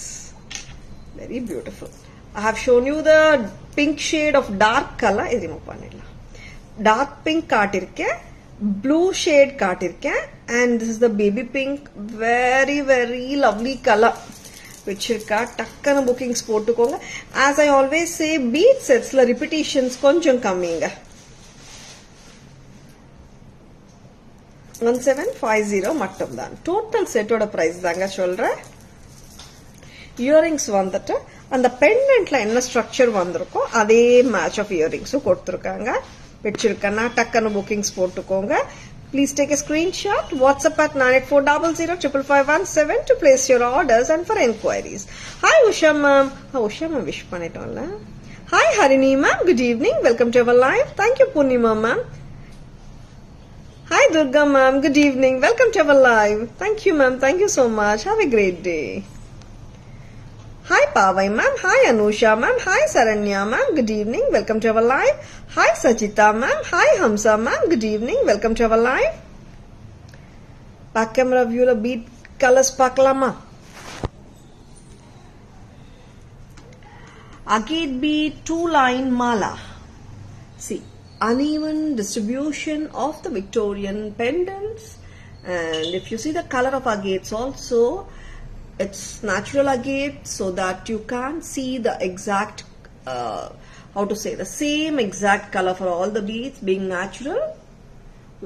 Very beautiful. I have shown you the pink shade of dark colour இது remove பண்ணிடலாம். Dark pink காட்டிருக்கேன், blue shade காட்டிருக்கேன், and this is the baby pink. Very very lovely colour வச்சிருக்கா. டக்குன்னு bookings போட்டுக்கோங்க. As I always say, bead செட்ஸ்ல repetitions கொஞ்சம் கம்மிங்க. 1750 மட்டும் தான். டோட்டல் செட்டோட பிரைஸ் தாங்க சொல்றேன். இயரிங்ஸ் வந்துட்டு அந்த பெண்டன்ட்ல என்ன ஸ்ட்ரக்சர் வந்திருக்கோ அதே மேட்ச் ஆஃப் இயரிங்ஸும் கொடுத்துருக்காங்க. வச்சிருக்கேன்னா டக்குன்னு புக்கிங்ஸ் போட்டுக்கோங்க. Please take a screenshot. WhatsApp at 9840055517 to place your orders and for enquiries. Hi Usha ma'am. Usha ma'am wish பண்ணிட்டோம்ல. Hi Harini ma'am. Good evening. Welcome to our live. Thank you Purnima ma'am. Hi Durga ma'am. Good evening. Welcome to our live. Thank you ma'am. Thank you so much. Have a great day. Hi Pavai ma'am. Hi Anusha ma'am. Hi Saranya ma'am. Good evening. Welcome to our live. Hi Sajita ma'am. Hi Hamsa ma'am. Good evening. Welcome to our live. Back camera view la beat colors pakalama. Agate bead 2-line mala. See, uneven distribution of the Victorian pendants, and if you see the color of agates also, it's natural agate, so that you can't see the exact how to say, the same exact color for all the beads being natural.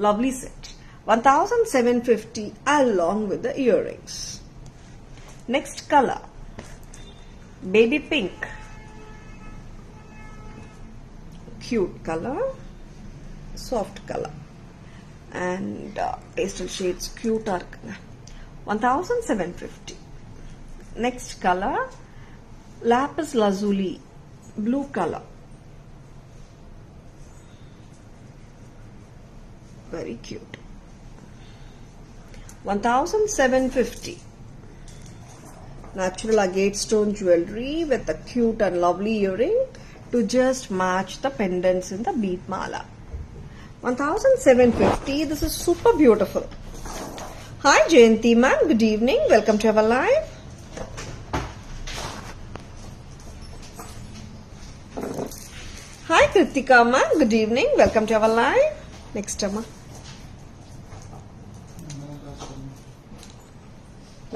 Lovely set. 1750 along with the earrings. Next color, baby pink. Cute color, soft color, and pastel shades cute are 1750. Next color, lapis lazuli, blue color. Very cute. 1750. Natural agate stone jewelry with a cute and lovely earring to just match the pendants in the bead mala. 1750. This is super beautiful. Hi Jayanti ma'am. Good evening. Welcome to our live. Hi Kritika ma'am. Good evening. Welcome to our live. Next amma.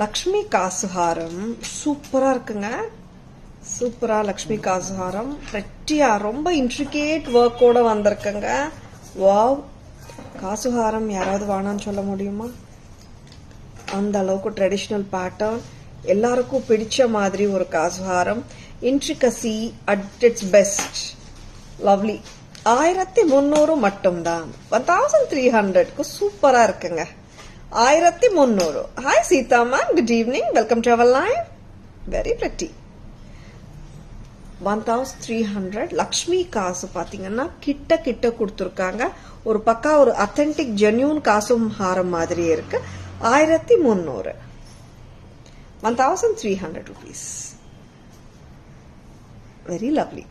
Lakshmi Kasuharam. சூப்பரா இருக்குங்க. சூப்பரா லக்ஷ்மி காசுஹாரம். pretty-ஆ ரொம்ப intricate work-ஓட வந்திருக்குங்க. Wow. காசுஹாரம் யாராவது வானான்னு சொல்ல முடியுமா? அந்த அளவுக்கு ட்ரெடிஷனல் பேட்டர்ன், எல்லாருக்கும் பிடிச்ச மாதிரி ஒரு காசுஹாரம். intricacy at its best. lovely. 1300 மட்டும்தான். 1300க்கு சூப்பரா இருக்குங்க. 1300. Hi Sita ma'am. Good evening. Welcome to our live. Very pretty. 1300. Lakshmi காசு பாத்தீங்கன்னா கிட்ட கிட்ட கொடுத்துருக்காங்க. ஒரு பக்கா ஒரு authentic genuine காசும் ஹாரம் மாதிரி இருக்கு. 1300. 1300 rupees. Very lovely.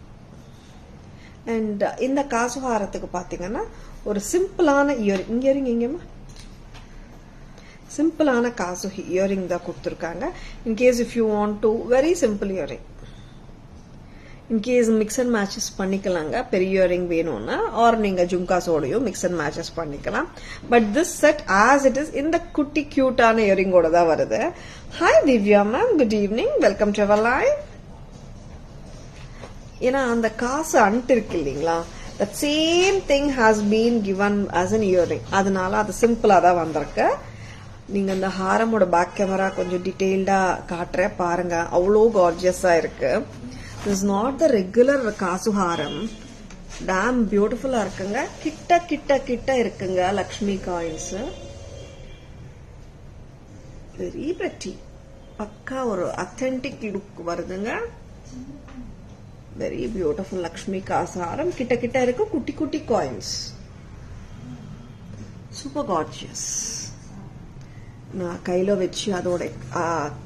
And இந்த காசு ஹாரத்துக்கு பாத்தீங்கன்னா ஒரு சிம்பிளான இயரிங் எங்கேமா சிம்பிளான காசு இயரிங் தான் கொடுத்துருக்காங்க. In case if you want to very simple earring, in case mix and matches பண்ணிக்கலாங்க. பெரிய இயரிங் வேணும்னா ஆர் நீங்க ஜும்காஸோடையும் மிக்ஸ் அண்ட் மேட்சஸ் பண்ணிக்கலாம். But this set as it is இந்த குட்டி கியூட்டான இயரிங்கோட தான் வருது. Hi Divya ma'am. Good evening. Welcome to our live. ஏன்னா அந்த காசு அண்ட் இருக்கு இல்லைங்களா, that same thing has been given as an earring. அதனால அது சிம்பிளா தான் வந்திருக்கு. நீங்க இந்த ஹாரமோட பேக் கேமரா கொஞ்சம் டீடைல்டா காட்டுற பாருங்க, அவ்வளோ கார்ஜியஸா இருக்கு. This is not the regular காசு ஹாரம். damn பியூட்டிஃபுல்லா இருக்குங்க. கிட்ட கிட்ட கிட்ட இருக்குங்க லக்ஷ்மி காயின்ஸ். Very pretty. பக்கா ஒரு authentic லுக் வருதுங்க. வெரி பியூட்டிஃபுல் லக்ஷ்மி காசு ஹாரம். கிட்ட கிட்ட இருக்கு குட்டி குட்டி காயின்ஸ். Super gorgeous. நான் கையில வச்சு அதோட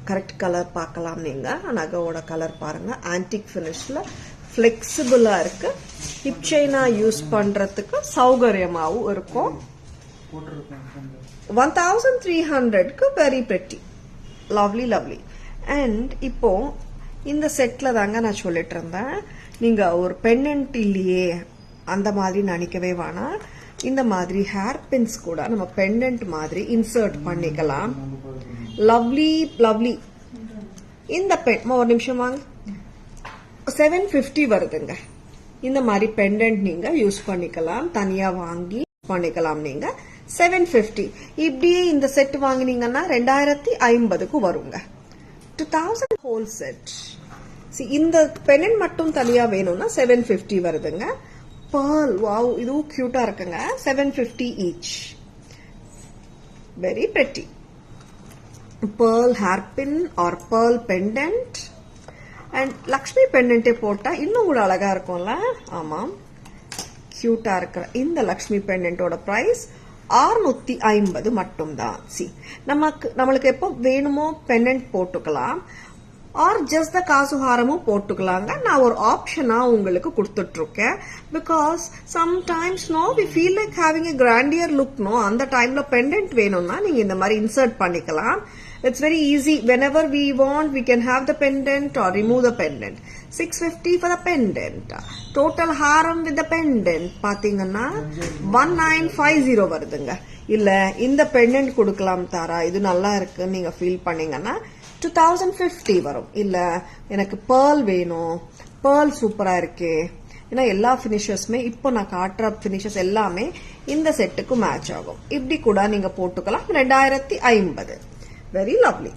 கரெக்ட் கலர் பார்க்கலாம். நீங்க நகையோட கலர் பாருங்க. ஆன்டிக் பினிஷ்ல பிளெக்சிபிளா இருக்கு. ஹிப் செயினா யூஸ் பண்றதுக்கு சௌகரியமாவும் இருக்கும். 1300க்கு very pretty. Lovely lovely. And இப்போ இந்த செட்ல தாங்க நான் சொல்லிட்டு இருந்தேன், நீங்க ஒரு பெண்டன்ட் இல்லையே அந்த மாதிரி நினைக்கவே வேணாம். இந்த மாதிரி ஹேர் பின்ஸ் கூட நம்ம பெண்டன்ட் மாதிரி இன்சர்ட் பண்ணிக்கலாம். Lovely lovely. இந்த ஒரு நிமிஷம் வாங்க. 750 வருதுங்க. இந்த மாதிரி பெண்டன்ட் நீங்க யூஸ் பண்ணிக்கலாம். தனியா வாங்கி பண்ணிக்கலாம். நீங்க 750 இப்படியே இந்த செட் வாங்கினீங்கன்னா 2050க்கு வருங்க. 2000 ஹோல் செட். இந்த பெண்டன்ட் மட்டும் தனியா வேணும்னா 750 வருதுங்க. pearl, wow, இதுவும் கியூட்டா இருக்குங்க. 750 each. Very pretty. Pearl hairpin or pearl pendant. And Lakshmi pendant போட்டா இன்னும் கூட அழகா இருக்கும்ல. ஆமாம், கியூட்டா இருக்கிற இந்த லக்ஷ்மி பெண்டன்ட்டோட பிரைஸ் 650 மட்டும் தான். நம்மளுக்கு எப்போ வேணுமோ பெண்டன்ட் போட்டுக்கலாம், ஆர் ஜஸ்ட் த காசு ஹாரமும் போட்டுக்கலாங்க. நான் ஒரு ஆப்ஷனா உங்களுக்கு கொடுத்துட்டு இருக்கேன். Because sometimes we feel like having a grandeur look. அந்த டைம்ல பெண்டன்ட் வேணும்னா நீங்க இந்த மாதிரி இன்சர்ட் பண்ணிக்கலாம். It's very easy. whenever we want we can have the pendant or remove the pendant. 650 for the pendant. Total haram with the pendant பாத்தீங்கன்னா 1950 வருதுங்க. இல்ல இந்த பெண்டன்ட் கொடுக்கலாம் தாரா, இது நல்லா இருக்கு நீங்க ஃபீல் பண்ணீங்கன்னா 2050 வரும். இல்ல எனக்கு pearl வேணும், pearl சூப்பரா இருக்கு. ஏன்னா எல்லா பினிஷர்ஸ்மே இப்போ நான் காட்டுற பினிஷர்ஸ் எல்லாமே இந்த செட்டுக்கு மேட்ச் ஆகும். இப்படி கூட நீங்க போட்டுக்கலாம். 2050. Very lovely.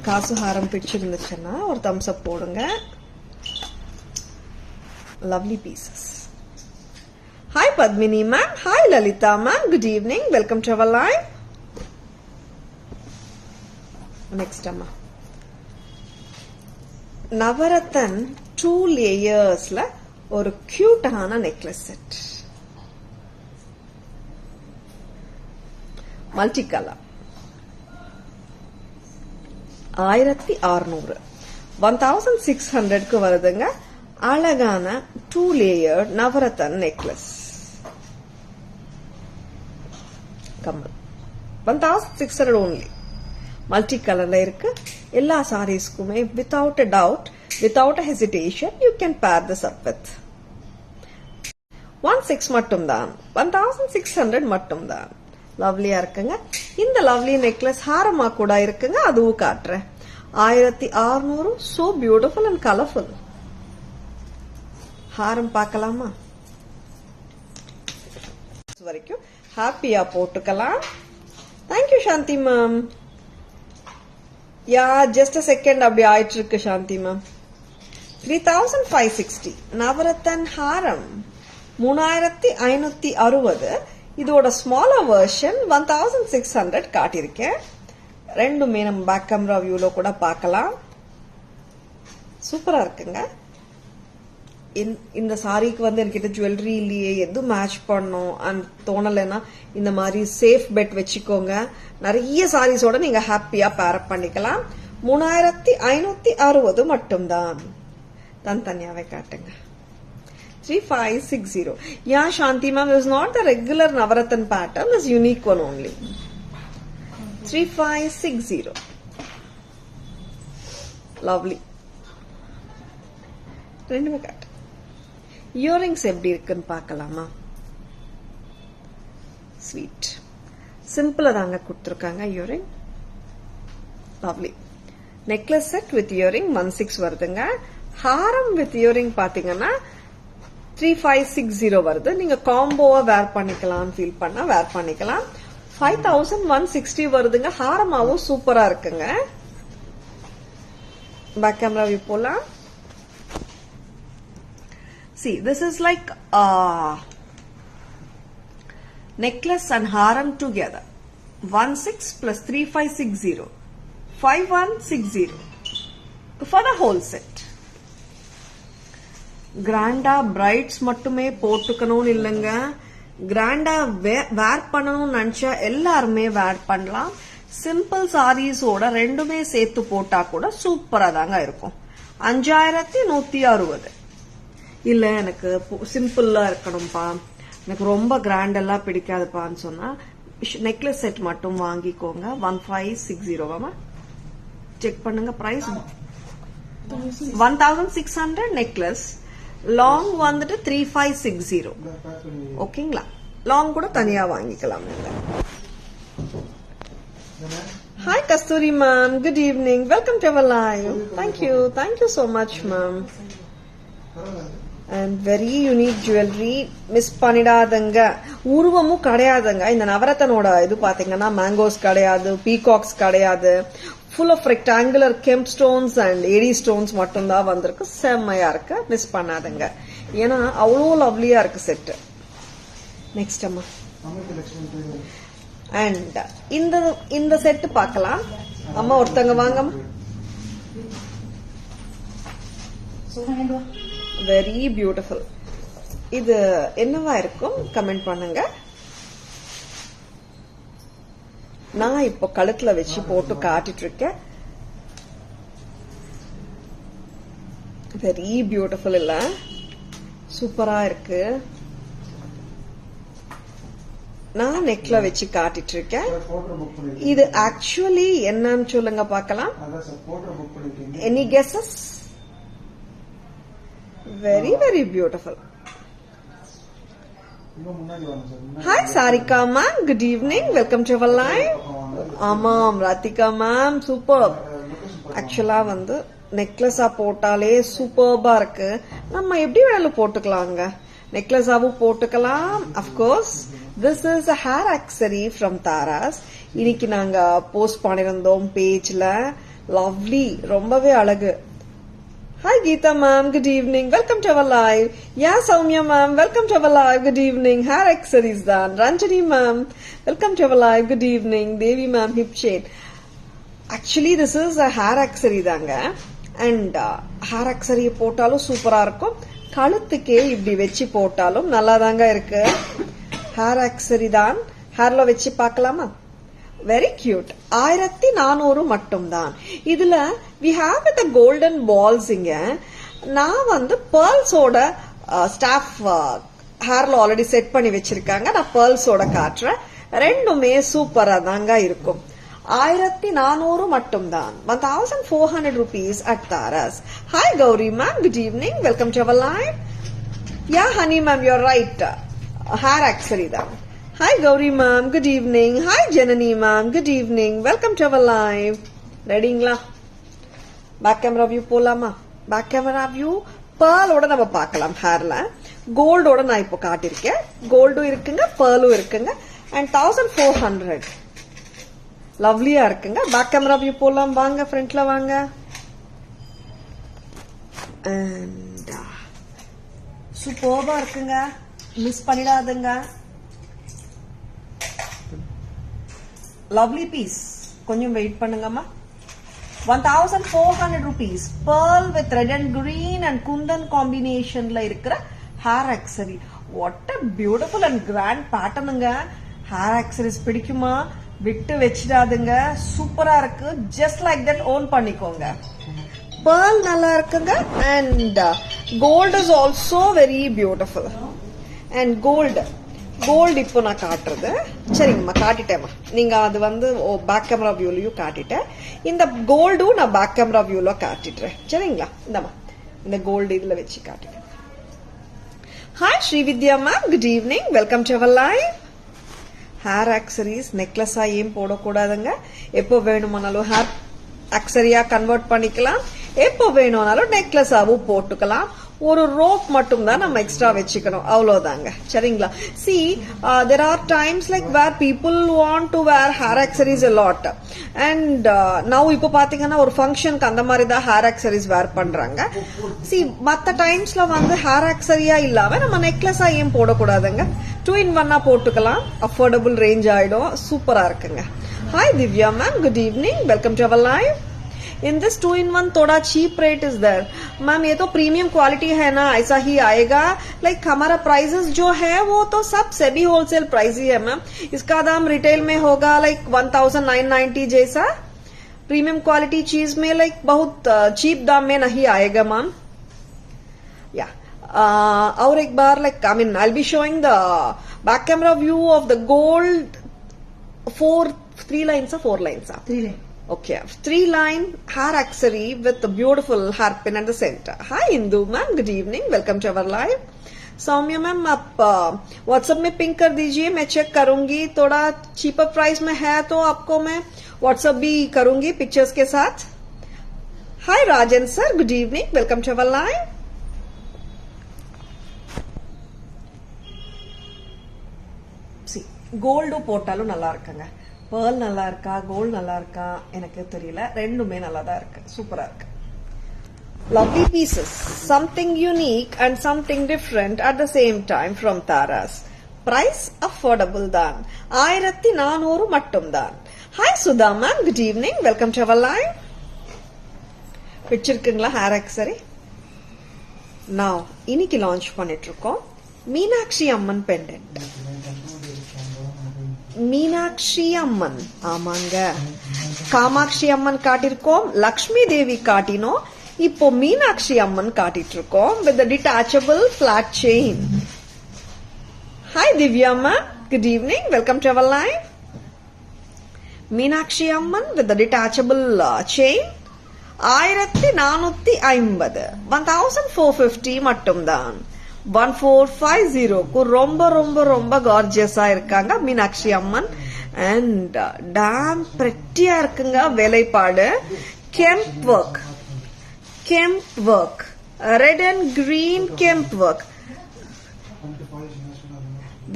காசு ஹாரம் பிடிச்சிருந்துச்சுன்னா ஒரு தம்ஸ் அப் போடுங்க. Lovely pieces. Hi Padmini ma'am. Hi Lalitha ma'am. Good evening. Welcome to our live. Next அம்மா நவரத்தன் 2 லேயர்ஸ்ல ஒரு கியூட்டான நெக்லஸ் செட். Multi colour. 1600 1600க்கு வருதுங்க. அழகான 2 லேயர் நவரத்தன் நெக்லஸ் கம்மல். 1600 only. மல்டி கலர்ல இருக்கு. எல்லா சாரீஸ்க்குமே without a doubt, without a hesitation you can pair this up with. 16 மட்டும் தான். 1600 மட்டும் தான். லவ்லியா இருக்குங்க. இந்த லவ்லி நெக்லஸ் ஹாரமா கூட இருக்குங்க. அதுவும் காட்டுறேன். 1600. so beautiful and colorful. ஹாரம் பார்க்கலாமா? வரைக்கும் ஹாப்பியா போட்டுக்கலாம். Thank you Shanthi ma'am. Yeah just a second அப்படி ஆயிட்டு இருக்கு சாந்தி மேம். 3560 நவரத்தன் ஹாரம் 3560. இதோட ஸ்மாலர் வெர்ஷன் 1600 காட்டியிருக்கேன். ரெண்டுமே நம்ம பேக் கேமரா வியூல கூட பார்க்கலாம். சூப்பரா இருக்குங்க. இந்த சாரிக்கு என்கிட்ட ஜுவல்லரி இல்லையே, எதுவும் மேட்ச் பண்ணும் அந்த தோணலைன்னா இந்த மாதிரி சேஃப் பெட் வச்சுக்கோங்க. நிறைய சாரீஸோட நீங்க ஹாப்பியா பேரப் பண்ணிக்கலாம். 3560 மட்டும்தான். தனியாவே காட்டுங்க. 3560. Yeah, Shanti ma'am, it is not the regular Navaratan pattern, this unique one only. 3560. Lovely. ரெண்டுமே காட்டு. இயரிங்ஸ் எப்படி இருக்குன்னு பார்க்கலாமா? ஸ்வீட் சிம்பிளா தாங்க கொடுத்துருக்காங்க earring. Lovely. Necklace set with earring 16 வருதுங்க. ஹாரம் வித் இயரிங் பாத்தீங்கன்னா 3560 வருது. நீங்க காம்போவா வேர் பண்ணிக்கலாம், ஃபீல் பண்ணா வேர் பண்ணிக்கலாம். 5160 வருதுங்க. ஹாரமாவும் சூப்பரா இருக்குங்க. பேக் கேமரா வியூ போலாம். See, this is like necklace and haram together. 16 plus 3560. 5160 for the whole set. கிராண்டா பிரைட்ஸ் மட்டுமே போட்டுக்கணும்னு இல்லைங்க. கிராண்டா வேர் பண்ணணும்னு நினைச்சா எல்லாருமே வேர் பண்ணலாம். சிம்பிள் சாரீஸோட ரெண்டுமே சேர்த்து போட்டா கூட சூப்பரா தாங்க இருக்கும். 5160. இல்ல எனக்கு சிம்பிளா இருக்கணும்பா, எனக்கு ரொம்ப கிராண்ட் எல்லாம் பிடிக்காதுப்பான்னு சொன்னா நெக்லஸ் செட் மட்டும் வாங்கிக்கோங்க. 1560. செக் பண்ணுங்க பிரைஸ். 1600 நெக்லஸ். லாங் வந்துட்டு 3560. ஓகேங்களா? லாங் கூட தனியா வாங்கிக்கலாம். Hi Kasthuri ma'am, good evening, welcome to our live. Thank you so much ma'am. And very unique jewellery, miss பண்ணிடாதங்க. உருவமும் கிடையாதுங்க. இந்த நவரத்தனோட இது பாத்தீங்கன்னா மேங்கோஸ் கிடையாது, பீகாக்ஸ் கிடையாது, full of rectangular kemp stones and AD stones மட்டும் தான் வந்திருக்கு. செம்மையா இருக்கு, மிஸ் பண்ணாதுங்க. ஏன்னா அவ்வளோ லவ்லியா இருக்கு செட். நெக்ஸ்ட் அம்மா, அண்ட் இந்த செட் பார்க்கலாம். அம்மா ஒருத்தங்க வாங்கம்மா. Very beautiful. இது என்னவா இருக்கும் கமெண்ட் பண்ணுங்க. நான் இப்போ கழுத்துல வச்சு போட்டு காட்டிட்டு இருக்கேன். வெரி பியூட்டிஃபுல் இல்ல? சூப்பரா இருக்கு. நான் நெக்ல வச்சு காட்டிட்டு இருக்கேன். இது ஆக்சுவலி என்னன்னு சொல்லுங்க பார்க்கலாம். Any guesses? Very very beautiful. Hi Sarika ma'am, good evening, welcome to our live. ஆமாம் ராதிகா மேம், சூப்பர். ஆக்சுவலா வந்து நெக்லஸா போட்டாலே சூப்பர்பா இருக்கு. நம்ம எப்படி வேணாலும் போட்டுக்கலாங்க. நெக்லஸாவும் போட்டுக்கலாம். Of course this is a hair ஆக்சரி from Tara's. இன்னைக்கு நாங்க போஸ்ட் பண்ணிருந்தோம் பேஜ்ல. லவ்லி, ரொம்பவே அழகு. Hi Geeta ma'am, good evening, welcome to our live. Yeah Soumya ma'am, welcome to our live, good evening. Hair accessories done. Ranjani ma'am, welcome to our live, good evening. Devi ma'am, hip chain. Actually this is a hair accessory தாங்க. And hair accessory போட்டாலும் சூப்பரா இருக்கும். கழுத்துக்கே இப்படி வச்சு போட்டாலும் நல்லா தாங்க இருக்கு. hair accessory தான். ஹேர்ல வச்சு பார்க்கலாமா? Very cute. 1400 மட்டும் தான். இதுல we have the golden balls. இங்க நான் வந்து pearlsோட ஸ்டாஃப் ஹேர்ல ஆல்ரெடி செட் பண்ணி வச்சிருக்காங்க. நான் pearlsோட காட்டுறேன். ரெண்டுமே சூப்பரா தாங்க இருக்கும். 1400 மட்டும் தான். 1400 rupees at Taras. Hi Gauri ma'am, good evening, welcome to our live. Yeah honey ma'am, you're right. Hair accessory தான். Hi Gauri ma'am, good evening. Hi Janani ma'am, good evening, welcome to our live. ரெடிங்களா? Back camera view போலாமா? Back camera view பேர்லோட நம்ம பார்க்கலாம். ஹேர்ல கோல்டோட நான் இப்போ காட்டிருக்கேன். கோல்டும் இருக்குங்க, பேர்லும் இருக்குங்க. அண்ட் 1400 லவ்லியா இருக்குங்க. பேக் கேமரா வியூ போலாம் வாங்க, ஃப்ரண்ட்ல வாங்க. அண்ட் சூப்பர்பா இருக்குங்க, மிஸ் பண்ணிடாதுங்க. Lovely piece. கொஞ்சம் வெயிட் பண்ணுங்கம்மா. 1400 rupees. Pearl with red and green and kundan combinationல இருக்கிற hair accessory. What a beautiful and grand patternங்க. hair accessories பிடிக்குமா? விட்டு வச்சிடாதுங்க. சூப்பரா இருக்கு. just like that own பண்ணிக்கோங்க. pearl நல்லா இருக்குங்க. and gold is also very beautiful. and gold இப்போ நான் காட்டுறது. சரிங்கம்மா, காட்டிட்டேம்மா. நீங்க அது வந்து பேக் கேமரா வியூலயும் காட்டிட்டேன். இந்த கோல்டும் நான் பேக் கேமரா வியூல காட்டிட்டுறேன். சரிங்களா? இந்தம்மா இந்த கோல்டு இதுல வச்சு காட்டிட்டேன். Hi Srividya ma'am, good evening, welcome to our live. Hair accessories நெக்லஸா ஏன் போடக்கூடாதுங்க? எப்போ வேணுமானாலும் ஹேர் ஆக்சரியா கன்வெர்ட் பண்ணிக்கலாம். எப்போ வேணும்னாலும் நெக்லஸாவும் போட்டுக்கலாம். ஒரு ரோப் மட்டும் தான் நம்ம எக்ஸ்ட்ரா வச்சுக்கணும், அவ்வளவுதாங்க. சரிங்களா? see there are times like where people want to wear hair accessories a lot and now இப்போ பாத்தீங்கன்னா ஒரு ஃபங்க்ஷனுக்கு அந்த மாதிரி தான் hair accessories wear பண்றாங்க. see மத்த டைம்ஸ்ல வந்து hair accessory இல்லாம நம்ம நெக்லஸா ஏன் போடக்கூடாதுங்க? 2-in-1 போட்டுக்கலாம். அஃபோர்டபுள் ரேஞ்ச் ஆயிடும். சூப்பரா இருக்குங்க. Hi Divya ma'am, good evening, welcome to our live. In this 2-in-1 थोड़ा cheap rate is there. Ma'am ये तो प्रीमियम क्वालिटी है ना, ऐसा ही आएगा. लाइक हमारा प्राइसेस जो है वो तो सब सेबी होलसेल प्राइस ही है मैम. इसका दाम रिटेल में होगा लाइक 1990 जैसा. प्रीमियम क्वालिटी चीज में लाइक बहुत चीप दाम में नहीं आएगा मैम. या और एक बार like I mean I will be showing the back camera view of the gold. 3 lines or 4 lines? 3 lines. Okay, 3-line hair accessory with a beautiful hairpin at the center. Hi Indu ma'am, good evening. Welcome to our live. Saumya ma'am आप WhatsApp में ping कर दीजिए, मैं check करूंगी. थोड़ा cheaper price में है तो आपको मैं व्हाट्सएप भी करूंगी पिक्चर्स के साथ. Hi Rajan sir, good evening. Welcome to our live. Gold போட்டாலும் நல்லா இருக்குங்க. பேர்ல் நல்லா இருக்கா, கோல்டு நல்லா இருக்கா எனக்கு தெரியல. ரெண்டுமே நல்லா தான் இருக்கு, சூப்பரா இருக்கு. Lovely pieces, something unique and something different at the same time from Taras. Price affordable தான், 1400 மட்டும் தான். Hi Sudha ma'am, good evening. Welcome to our live. பிடிச்சிருக்குங்களா ஹேர் ஆக்சரி? Now இன்னைக்கு லான்ச் பண்ணிட்டு இருக்கோம் மீனாட்சி அம்மன் பெண்டன்ட். மீனாட்சி அம்மன், ஆமாங்க. காமாட்சி அம்மன் காட்டிருக்கோம், லக்ஷ்மி தேவி காட்டினோம், இப்போ மீனாட்சி அம்மன் காட்டிட்டு இருக்கோம் with a detachable flat chain. Hi Divya ma'am, good evening. Welcome to our live. Meenakshi Amman with a detachable chain 1450, 1450 மட்டும் தான். 1450 ரொம்ப ரொம்ப ரொம்ப கார்ஜியஸா இருக்காங்க மீனாட்சி அம்மன். அண்ட் டாம் பிரெட்டியா இருக்குங்க வேலைப்பாடு. Kemp work, red and green kemp work,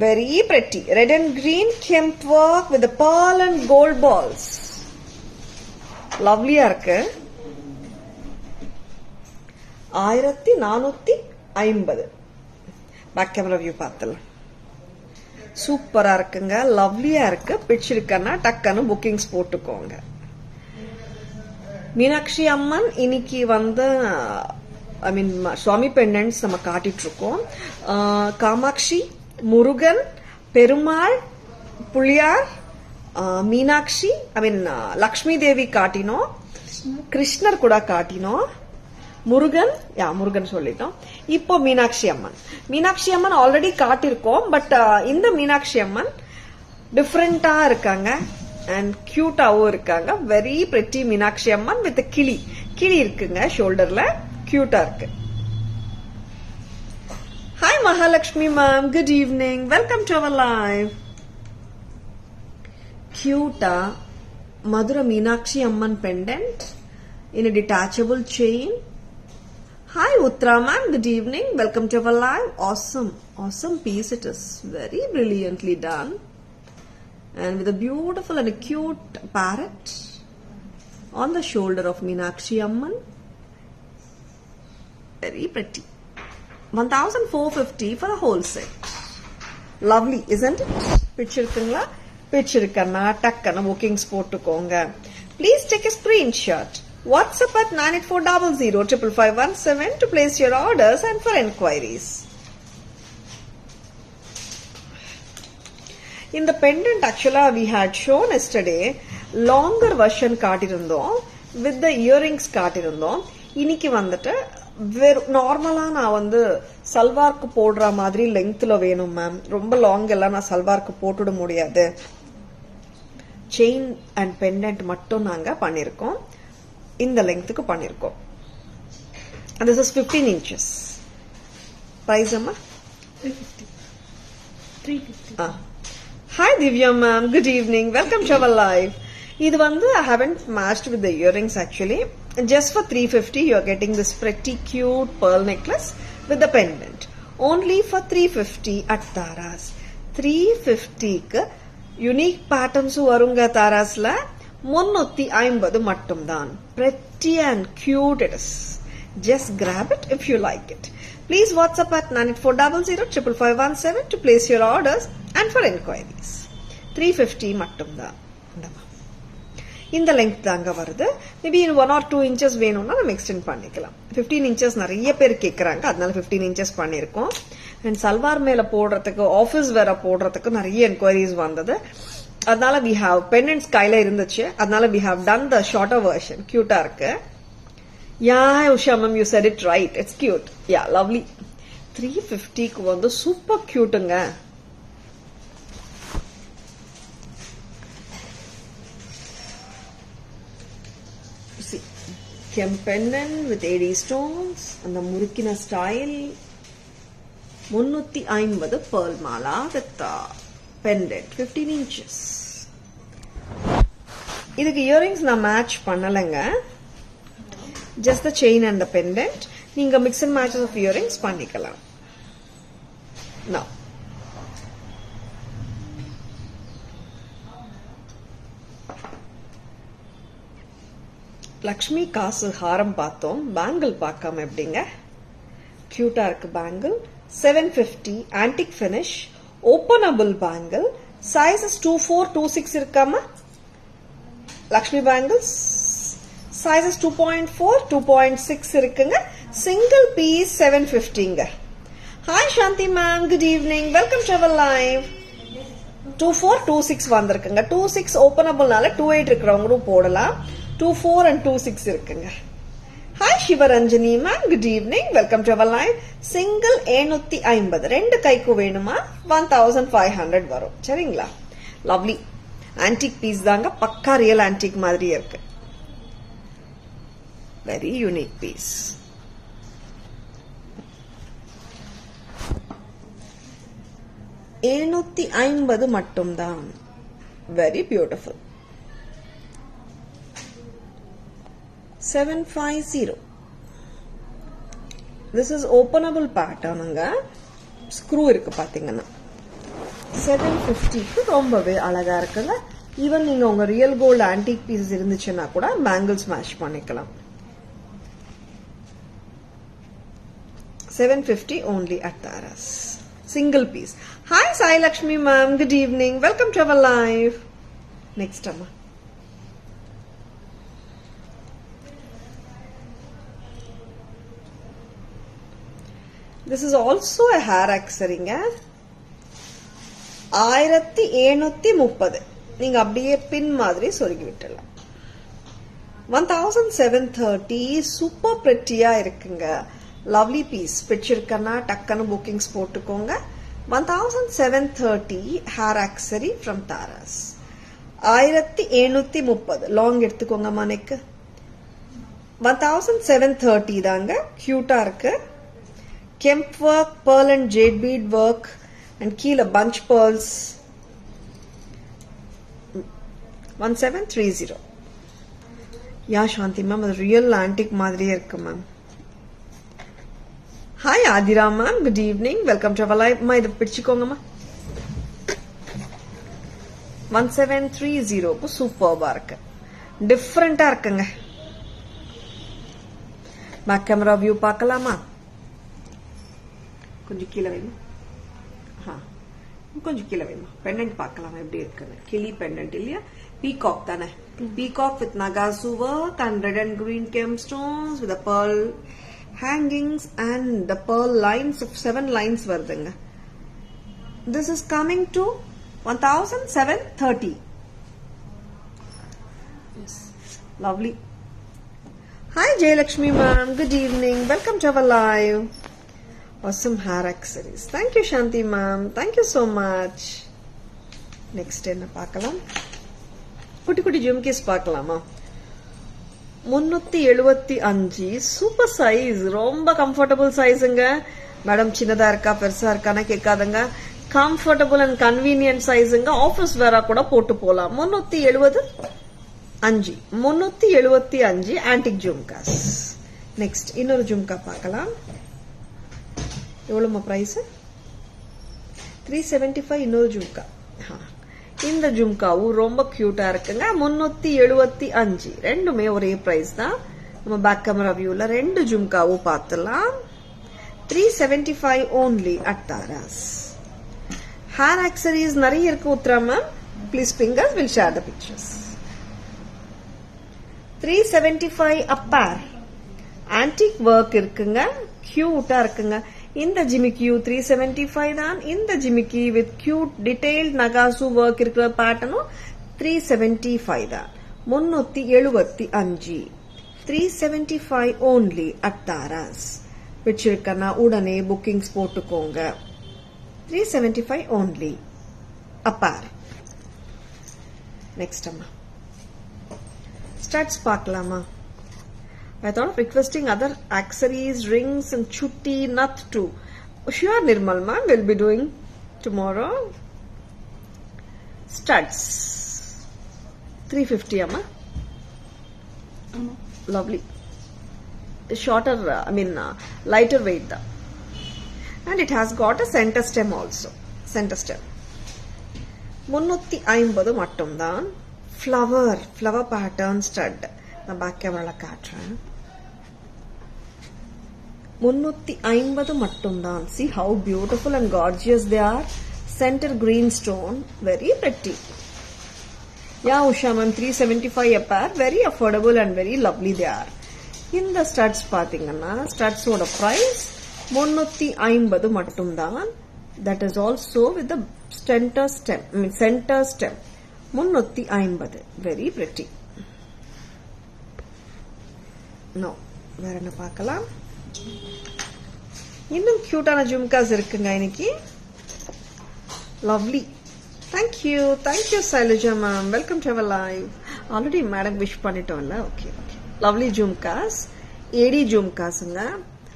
very pretty. Red and green kemp work with the pearl and gold balls. Lovely இருக்கு. 1450. பேக் கேமரா வியூ பார்த்தலாம். சூப்பரா இருக்குங்க, லவ்லியா இருக்கு. பிடிச்சிருக்கன்னா டக்குன்னு புக்கிங்ஸ் போட்டுக்கோங்க. மீனாட்சி அம்மன் இன்னைக்கு வந்து சுவாமி பெண்டன்ட்ஸ் நம்ம காட்டிட்டு இருக்கோம். காமாட்சி, முருகன், பெருமாள், புளியார், மீனாட்சி லக்ஷ்மி தேவி காட்டினோம், கிருஷ்ணர் கூட காட்டினோம், முருகன் சொல்லிட்டோம். இப்போ மீனாட்சி அம்மன் ஆல்ரெடி காட்டிருக்கோம். பட் இந்த மீனாட்சி அம்மன் டிஃபரெண்டா இருக்காங்க அண்ட் கியூட்டாவும் இருக்காங்க. Very pretty Meenakshi Amman with கிளி இருக்குங்க ஷோல்டர்ல, கியூட்டா இருக்கு. Hi Mahalakshmi ma'am, good evening. Welcome to our live. கியூட்டா Madurai Meenakshi Amman pendant in a detachable chain. Hi Uttara ma'am, good evening. Welcome to our live. Awesome piece it is. Very brilliantly done. And with a beautiful and a cute parrot on the shoulder of Meenakshi Amman. Very pretty. 1450 for the whole set. Lovely, isn't it? Pichirukkanna takkana bookings போட்டுக்கோங்க. Please take a screenshot. WhatsApp at 9840055517 to place your orders and for enquiries. In the pendant actually we had shown yesterday longer version காட்டிருந்தோம் with the earrings காட்டிருந்தோம். இன்னைக்கு வந்துட்டு நார்மலா நான் வந்து சல்வார்க்கு போடுற மாதிரி லெங்த்ல வேணும் ma'am, ரொம்ப லாங் எல்லாம் நான் சல்வார்க்கு போட்டுட முடியாது. செயின் அண்ட் பெண்டன்ட் மட்டும் நாங்க பண்ணிருக்கோம், இந்த லெங்க்த்துக்கு பண்ணிருக்கோம். this is 15 inches. Price amma 350. Hi Divya ma'am, good evening. Welcome to our live. இது வந்து I haven't matched with the earrings actually. Just for 350 you are getting this pretty cute pearl necklace with the pendant. Only for 350 at Taras. 350 க்கு unique patterns வருங்க தாராஸ்ல. 350 மட்டும் தான். Pretty and cute it is. Just grab it if you like it. Please WhatsApp at 9840055517 to place your orders and for enquiries. 350 மட்டும் தான். இந்த length தாங்க வருது. Maybe 1 or 2 inches வேணும்னா நம்ம எக்ஸ்டெண்ட் பண்ணிக்கலாம். 15 inches நிறைய பேர் கேட்கறாங்க, அதனால 15 inches பண்ணிருக்கோம். அண்ட் சல்வார் மேல போடுறதுக்கு, ஆபீஸ் வேற போடுறதுக்கு நிறைய என்கொயரிஸ் வந்தது. அதனால we have pendants கையில இருந்துச்சு, அதனால we have done the shorter version. கியூட்டா இருக்கு. Yeah Usha ma'am, you said it right, it's cute. Yeah, lovely. 350 க்கு வந்து super கியூட்டுங்க. Kemp pendant with AD stones and the Murukina style. 350 pearl mala with pendant 15 inches. இதுக்கு earrings நான் match பண்ணலங்க. Just the chain and the pendant. நீங்க mix and matches of earrings பண்ணிக்கலாம். Now Lakshmi காசு ஹாரம் பார்த்தோம். பேங்கிள் பார்க்காம எப்படிங்க? கியூட்டா இருக்கு bangle. 750 antique finish openable bangle. Sizes 24, 26 இருக்காம லக்ஷ்மி பேங்கிள்ஸ். சைஸஸ் 2.4, 2.6 இருக்குங்க. சிங்கிள் பீஸ் 750ங்க. Hi Shanthi ma'am, good evening, welcome to our live. 24, 26 வந்திருக்குங்க. 26 ஓபனபிள்னால 28 இருக்கிறவங்களும் போடலாம். 24 and 26 இருக்குங்க. Hi Sivaranjani ma'am, good evening, welcome to our live. Single 750 ரெண்டு கைக்கு வேணுமா 1500 வரும். சரிங்களா? லவ்லி ஆன்டிக் பீஸ் தாங்க. பக்கா ரியல் ஆன்டிக் மாதிரியே இருக்கு. Very unique piece. $750 மட்டும்தான். Very beautiful. 750. This is openable patternங்க. ஸ்க்ரூ இருக்கு பாத்தீங்கன்னா. 750க்கு ரொம்பவே அழகா இருக்குங்க. ஈவன் நீங்க உங்க ரியல் கோல்டு ஆன்டிக் பீசஸ் இருந்துச்சுன்னா கூட பேங்கிள்ஸ் மேட்ச் பண்ணிக்கலாம். 750 only at Taras. Single piece. Hi Sai Lakshmi ma'am, good evening, welcome to our live. Next amma. This is also a hair accessory nga. 1730. நீங்க அப்படியே பின் மாதிரி சொருகி விட்டலாம். 1730 super பிரிட்டியா இருக்குங்க. Lovely piece. பிடிச்சிருக்கனா டக்குன்னு bookings போட்டுக்கோங்க. 1730 ஹேர் ஆக்சரி ஃப்ரம் தாராஸ். 1730 லாங் எடுத்துக்கோங்க மனைக்கு. 1730 தாங்க. கியூட்டா இருக்கு. கெம்ப் work, pearl and jade bead work and கீழ bunch pearls. 1730. Yeah Shanthi ma'am, அது ரியல் ஆன்டிக் மாதிரியே இருக்கு ma'am. Hi Aathira ma'am, good evening, welcome to our live. இதை பிடிச்சுக்கோங்கம்மா. 1730 சூப்பர்பா இருக்கு. டிஃப்ரெண்டா இருக்குங்க. பேக் கேமரா வியூ பார்க்கலாமா? கொஞ்சம் கீழே வைமா. கொஞ்சம் கீழே வைமா. பெண்டன்ட் பார்க்கலாம் எப்படி இருக்குன்னு. கிளி பெண்டன்ட் இல்லையா? பீகாக் தானே. பீகாக் வித் நகாசு work and red and green gemstones with a pearl hangings and the pearl lines of 7 lines வருதுங்க. This is coming to 1730. Yes, lovely. Hi Jayalakshmi ma'am, good evening, welcome to our live. Awesome hair accessories. Thank you Shanti ma'am, thank you so much. Next என்ன பார்க்கலாம்? குட்டி குட்டி ஜும்கிஸ் பார்க்கலாமா? 375 super size. ரொம்ப comfortable சைஸுங்க. Madam சின்னதா இருக்கா பெருசா இருக்கான்னு கேட்காதுங்க. கம்ஃபர்டபுள் அண்ட் கன்வீனியன்ட் சைஸுங்க. ஆஃபீஸ் வேற கூட போட்டு போலாம். 375 ஆன்டிக் ஜும்காஸ். நெக்ஸ்ட் இன்னொரு ஜும்கா பார்க்கலாம். எவ்வளவு பிரைஸ்? 375. இன்னொரு ஜும்கா. இந்த ஜும்காவும் ரொம்ப கியூட்டா இருக்குங்க. 375. ரெண்டுமே ஒரே பிரைஸ் தான். நம்ம பேக் கேமரா வியூல ரெண்டு ஜும்காவும் பார்த்துலாம். 375 only at Taras. Hair accessories நிறைய இருக்கு Uthra ma'am. Please fingers will share the pictures. 375 a pair. Antique work இருக்குங்க. கியூட்டா இருக்குங்க. இந்த ஜிமிக்கி 375 தான். இந்த ஜிமிக்கி வித் கியூட் டீடைல்ட் நகாசு ஒர்க் இருக்கிற பேட்டர்னும் 375 தான். 375. 375 only at Taras. பிடிச்சிருக்கனா உடனே புக்கிங்ஸ் போட்டுக்கோங்க. 375 only a pair. Next அம்மா ஸ்டார்ட்ஸ் பார்க்கலாமா? I thought of requesting other accessories, rings and chutti, nut too. Sure, Nirmal ma'am, we'll be doing tomorrow. Studs. 350 amma. Lovely. Shorter, lighter weight. And it has got a center stem also. Center stem. 350 மட்டும் தான். Flower pattern stud. நான் back கேமரால காட்டுறேன். 350 மட்டும் தான். See how beautiful and gorgeous they are. Center green stone. Very pretty. Yeah, Usha ma'am, 375 a pair. Very affordable and very lovely they are. இந்த studs பாத்தீங்கன்னா studs ஓட price 350 மட்டும் தான். That is also with the center stem. 350. Very pretty. Now, வேற என்ன பார்க்கலாம்? இன்னும் கியூட்டான ஜும்காஸ் இருக்குங்க இன்னைக்கு. Lovely. Thank you, Sailaja ma'am. Welcome to our live. Already madam wish பண்ணிட்டோம்ல. Okay. Lovely jumkas. AD jumkasங்க.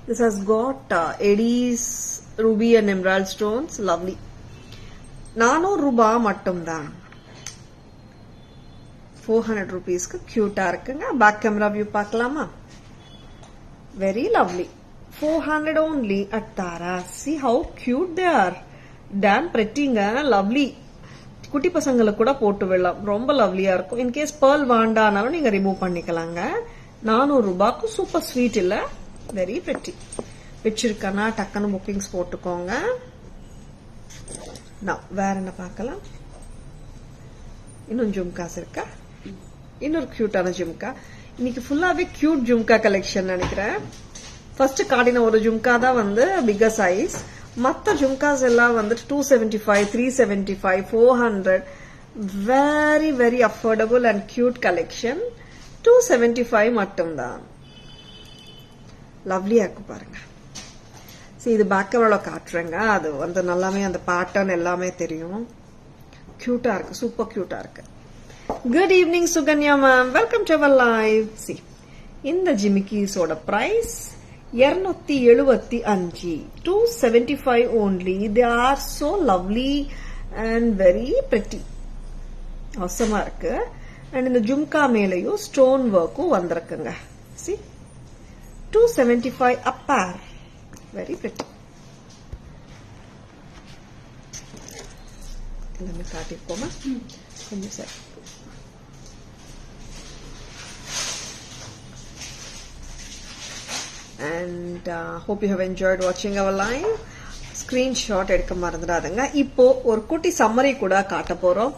This has got AD's ruby and emerald stones. Lovely. 400 ரூபாய் மட்டும் தான். 400 rupeesக்கு கியூட்டா இருக்குங்க. பேக் கேமரா வியூ பார்க்கலாமா? Very lovely. 400 only at Tara. See how cute they are. Damn prettyங்க. Lovely. குட்டி பசங்களுக்கு கூட போட்டு விடலாம். ரொம்ப லவ்லியா இருக்கும். இன் கேஸ் pearl வேண்டானாலும் நீங்க ரிமூவ் பண்ணிக்கலாங்க. 400 ரூபாய்க்கு சூப்பர் ஸ்வீட் இல்ல? Very pretty. பிடிச்சிருக்கனா டக்குன்னு புக்கிங்ஸ் போட்டுக்கோங்க. நான் வேற என்ன பார்க்கலாம்? இன்னும் ஜும்காஸ் இருக்கா? இன்னொரு கியூட்டான ஜும்கா. இன்னைக்கு ஃபுல்லாவே கியூட் ஜும்கா கலெக்ஷன் நினைக்கிறேன். ஃபர்ஸ்ட் காட்டின ஒரு ஜும்கா தான் வந்து பிகர் சைஸ். மத்த ஜும்காஸ் எல்லாம் வந்து 275, 375, 400. Very, very affordable and cute collection. 275 மட்டும் தான். லவ்லியா இருக்கு பாருங்க. சரி, இது பேக் கேமரால காட்டுறேங்க. அது வந்து நல்லாவே அந்த பேட்டர்ன் எல்லாமே தெரியும். கியூட்டா இருக்கு. சூப்பர் கியூட்டா இருக்கு. Good evening, Suganya ma'am. Welcome to our live. See, இந்த ஜிமிக்கீஸோட price 275. 275 only. They are so lovely and very pretty. Awesome இருக்கு. And இந்த ஜும்கா மேலையும் ஸ்டோன் ஒர்க்கும் வந்திருக்குங்க. See, 275 a pair. Very pretty. எல்லாமே காட்டிப்போமா? கொஞ்சம் sir. And hope you have enjoyed watching our live. Screenshot எடுக்க மறந்துடாதீங்க. இப்போ ஒரு குட்டி சம்மரி கூட காட்ட போறோம்.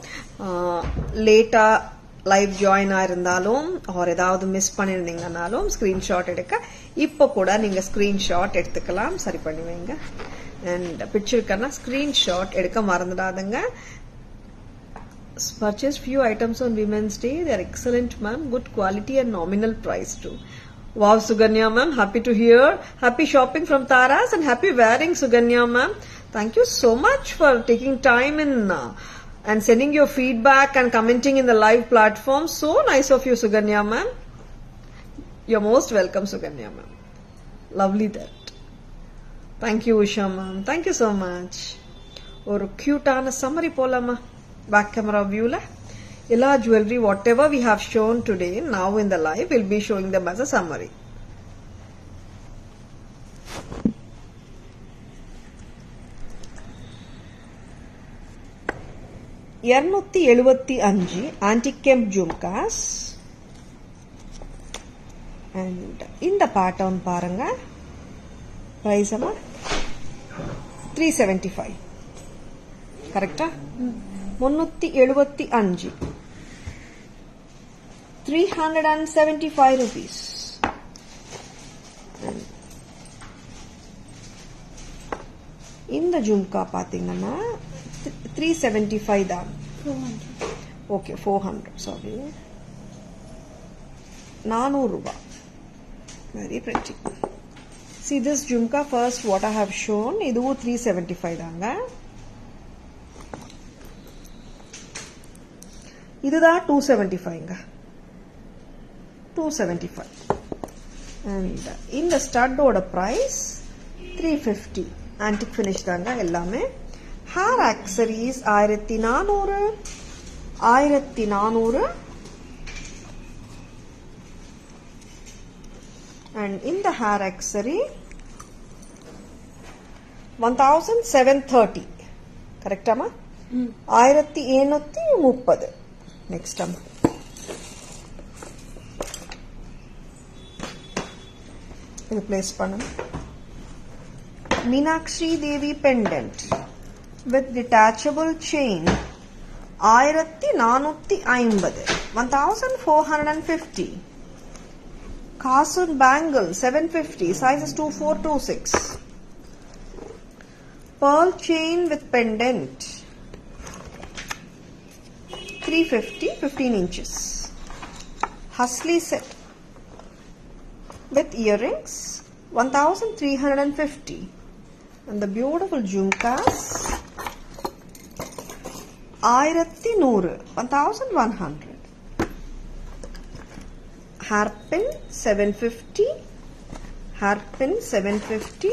லேட்டா லைவ் ஜாயின் ஆயிருந்தாலும் or ஏதாவது மிஸ் பண்ணிருந்தீங்கனாலும் ஸ்கிரீன்ஷாட் எடுக்க இப்போ கூட நீங்க ஸ்கிரீன்ஷாட் எடுத்துக்கலாம். சரி பண்ணி வைங்க. And பிக்சருக்கான ஸ்கிரீன்ஷாட் எடுக்க மறந்துடாதீங்க. Purchase few items on Women's Day. They are excellent, ma'am. Good quality and nominal price too. Wow, Suganya ma'am, happy to hear. Happy shopping from Taras and happy wearing, Suganya ma'am. Thank you so much for taking time in and sending your feedback and commenting in the live platform. So nice of you, Suganya ma'am. You're most welcome, Suganya ma'am. Lovely that. Thank you, Usha ma'am. Thank you so much. Or cute ana summary polama. Back camera view la. Ella jewelry, whatever we have shown today, now in the live, we'll be showing them as a summary. antique kemp jumkas. And in the pattern paranga, price ama 375. Correct? 375. 375 rupees. இந்த ஜும்கா பாத்தீங்கன்னா 375 தான். 400. Okay, 400. Sorry. 400 ரூபாய். Very pretty. See this jumka first. What I have shown, இதுவும் 375 தாங்க. இதுதான் 275ங்க. 275. and இந்த ஸ்டட்டோட price 350. antique finish தாங்க எல்லாமே. hair accessories 1400 and இந்த hair accessory 1730. கரெக்டாமா? 1730. next time இது place பண்ணணும். Meenakshi Devi pendant with detachable chain 1450. 1450. Kasun bangle 750, sizes 2426. Pearl chain with pendant 350, 15 inches. Hustley set with earrings 1350. And the beautiful jhumkas 1100. Hairpin 750. Hairpin 750.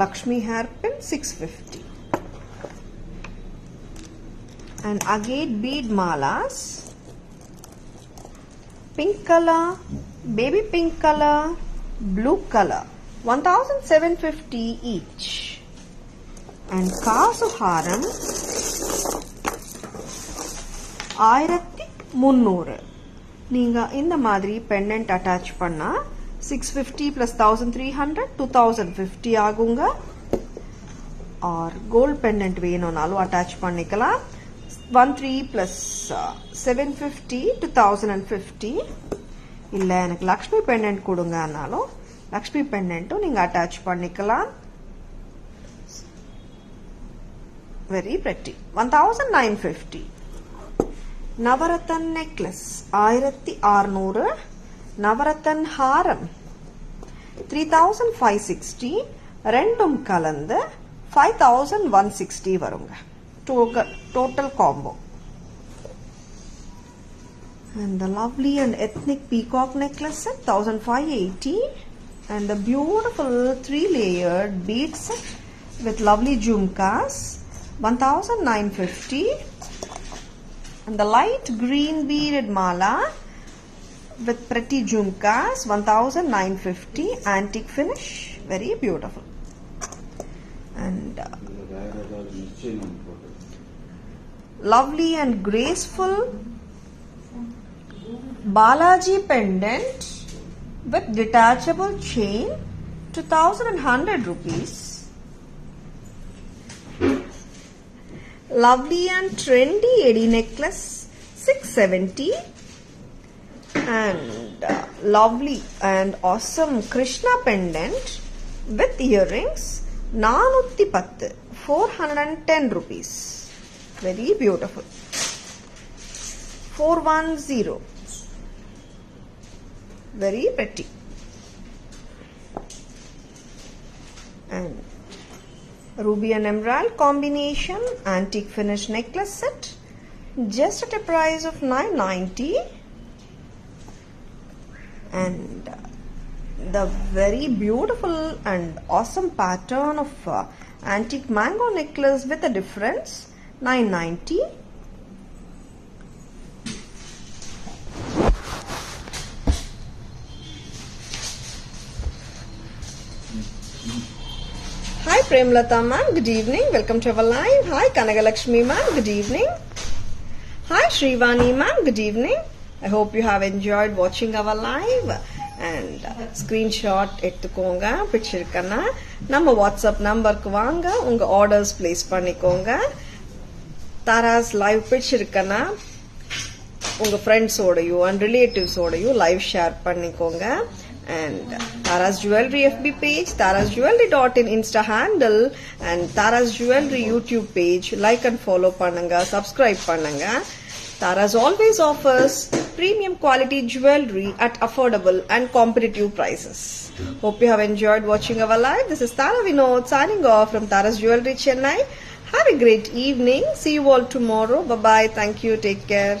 Lakshmi hairpin 650. And agate bead malas. Pink color, baby pink color, blue color, 1750 each. And Kasu haram 1300. நீங்க இந்த மாதிரி pendant attach பண்ணா 650 plus 1300 2050 ஆகுங்க. or gold pendant வேணும்னாலும் attach பண்ணிக்கலாம். 13 plus 750 2050. இல்ல எனக்கு Lakshmi pendant கொடுங்கனாலும் Lakshmi pendant நீங்க attach பண்ணிக்கலாம். very pretty. 1950. Navaratan necklace 1600. Navaratan haram 3560. ரெண்டும் கலந்து 5160 வருங்க. total combo. And the lovely and ethnic peacock necklace set 1580. And the beautiful 3-layered bead set with lovely jhumkas 1950. And the light green beaded mala with pretty jhumkas 1950. Antique finish, very beautiful. And lovely and graceful Balaji pendant with detachable chain 2100 rupees. Lovely and trendy Eddie necklace 670. And lovely and awesome Krishna pendant with earrings 410 410 rupees. Very beautiful. 410. Very pretty. And ruby and emerald combination antique finish necklace set just at a price of 990. And the very beautiful and awesome pattern of antique mango necklace with a difference 990. Hi Premlata ma'am, good evening. Welcome to our live. Hi Kanagalakshmi ma'am, good evening. Hi Shrivani ma'am, good evening. I hope you have enjoyed watching our live. And screenshot எடுத்துக்கோங்க பிடிச்சிருக்கனா நம்ம WhatsApp நம்பருக்கு வாங்க உங்க orders place பண்ணிக்கோங்க. Tara's live பிடிச்சிருக்கனா உங்க ஃப்ரெண்ட்ஸோடயோ and ரிலேட்டிவ்ஸோடயோ live share பண்ணிக்கோங்க. And Tara's Jewelry FB page, tarasjewelry.in Insta handle and Tara's Jewelry YouTube page like and follow பண்ணுங்க, subscribe பண்ணுங்க. Tara's always offers premium quality jewelry at affordable and competitive prices. Hope you have enjoyed watching our live. This is Tara Vinod signing off from Tara's Jewelry Chennai. Have a great evening. See you all tomorrow. Bye bye. Thank you. Take care.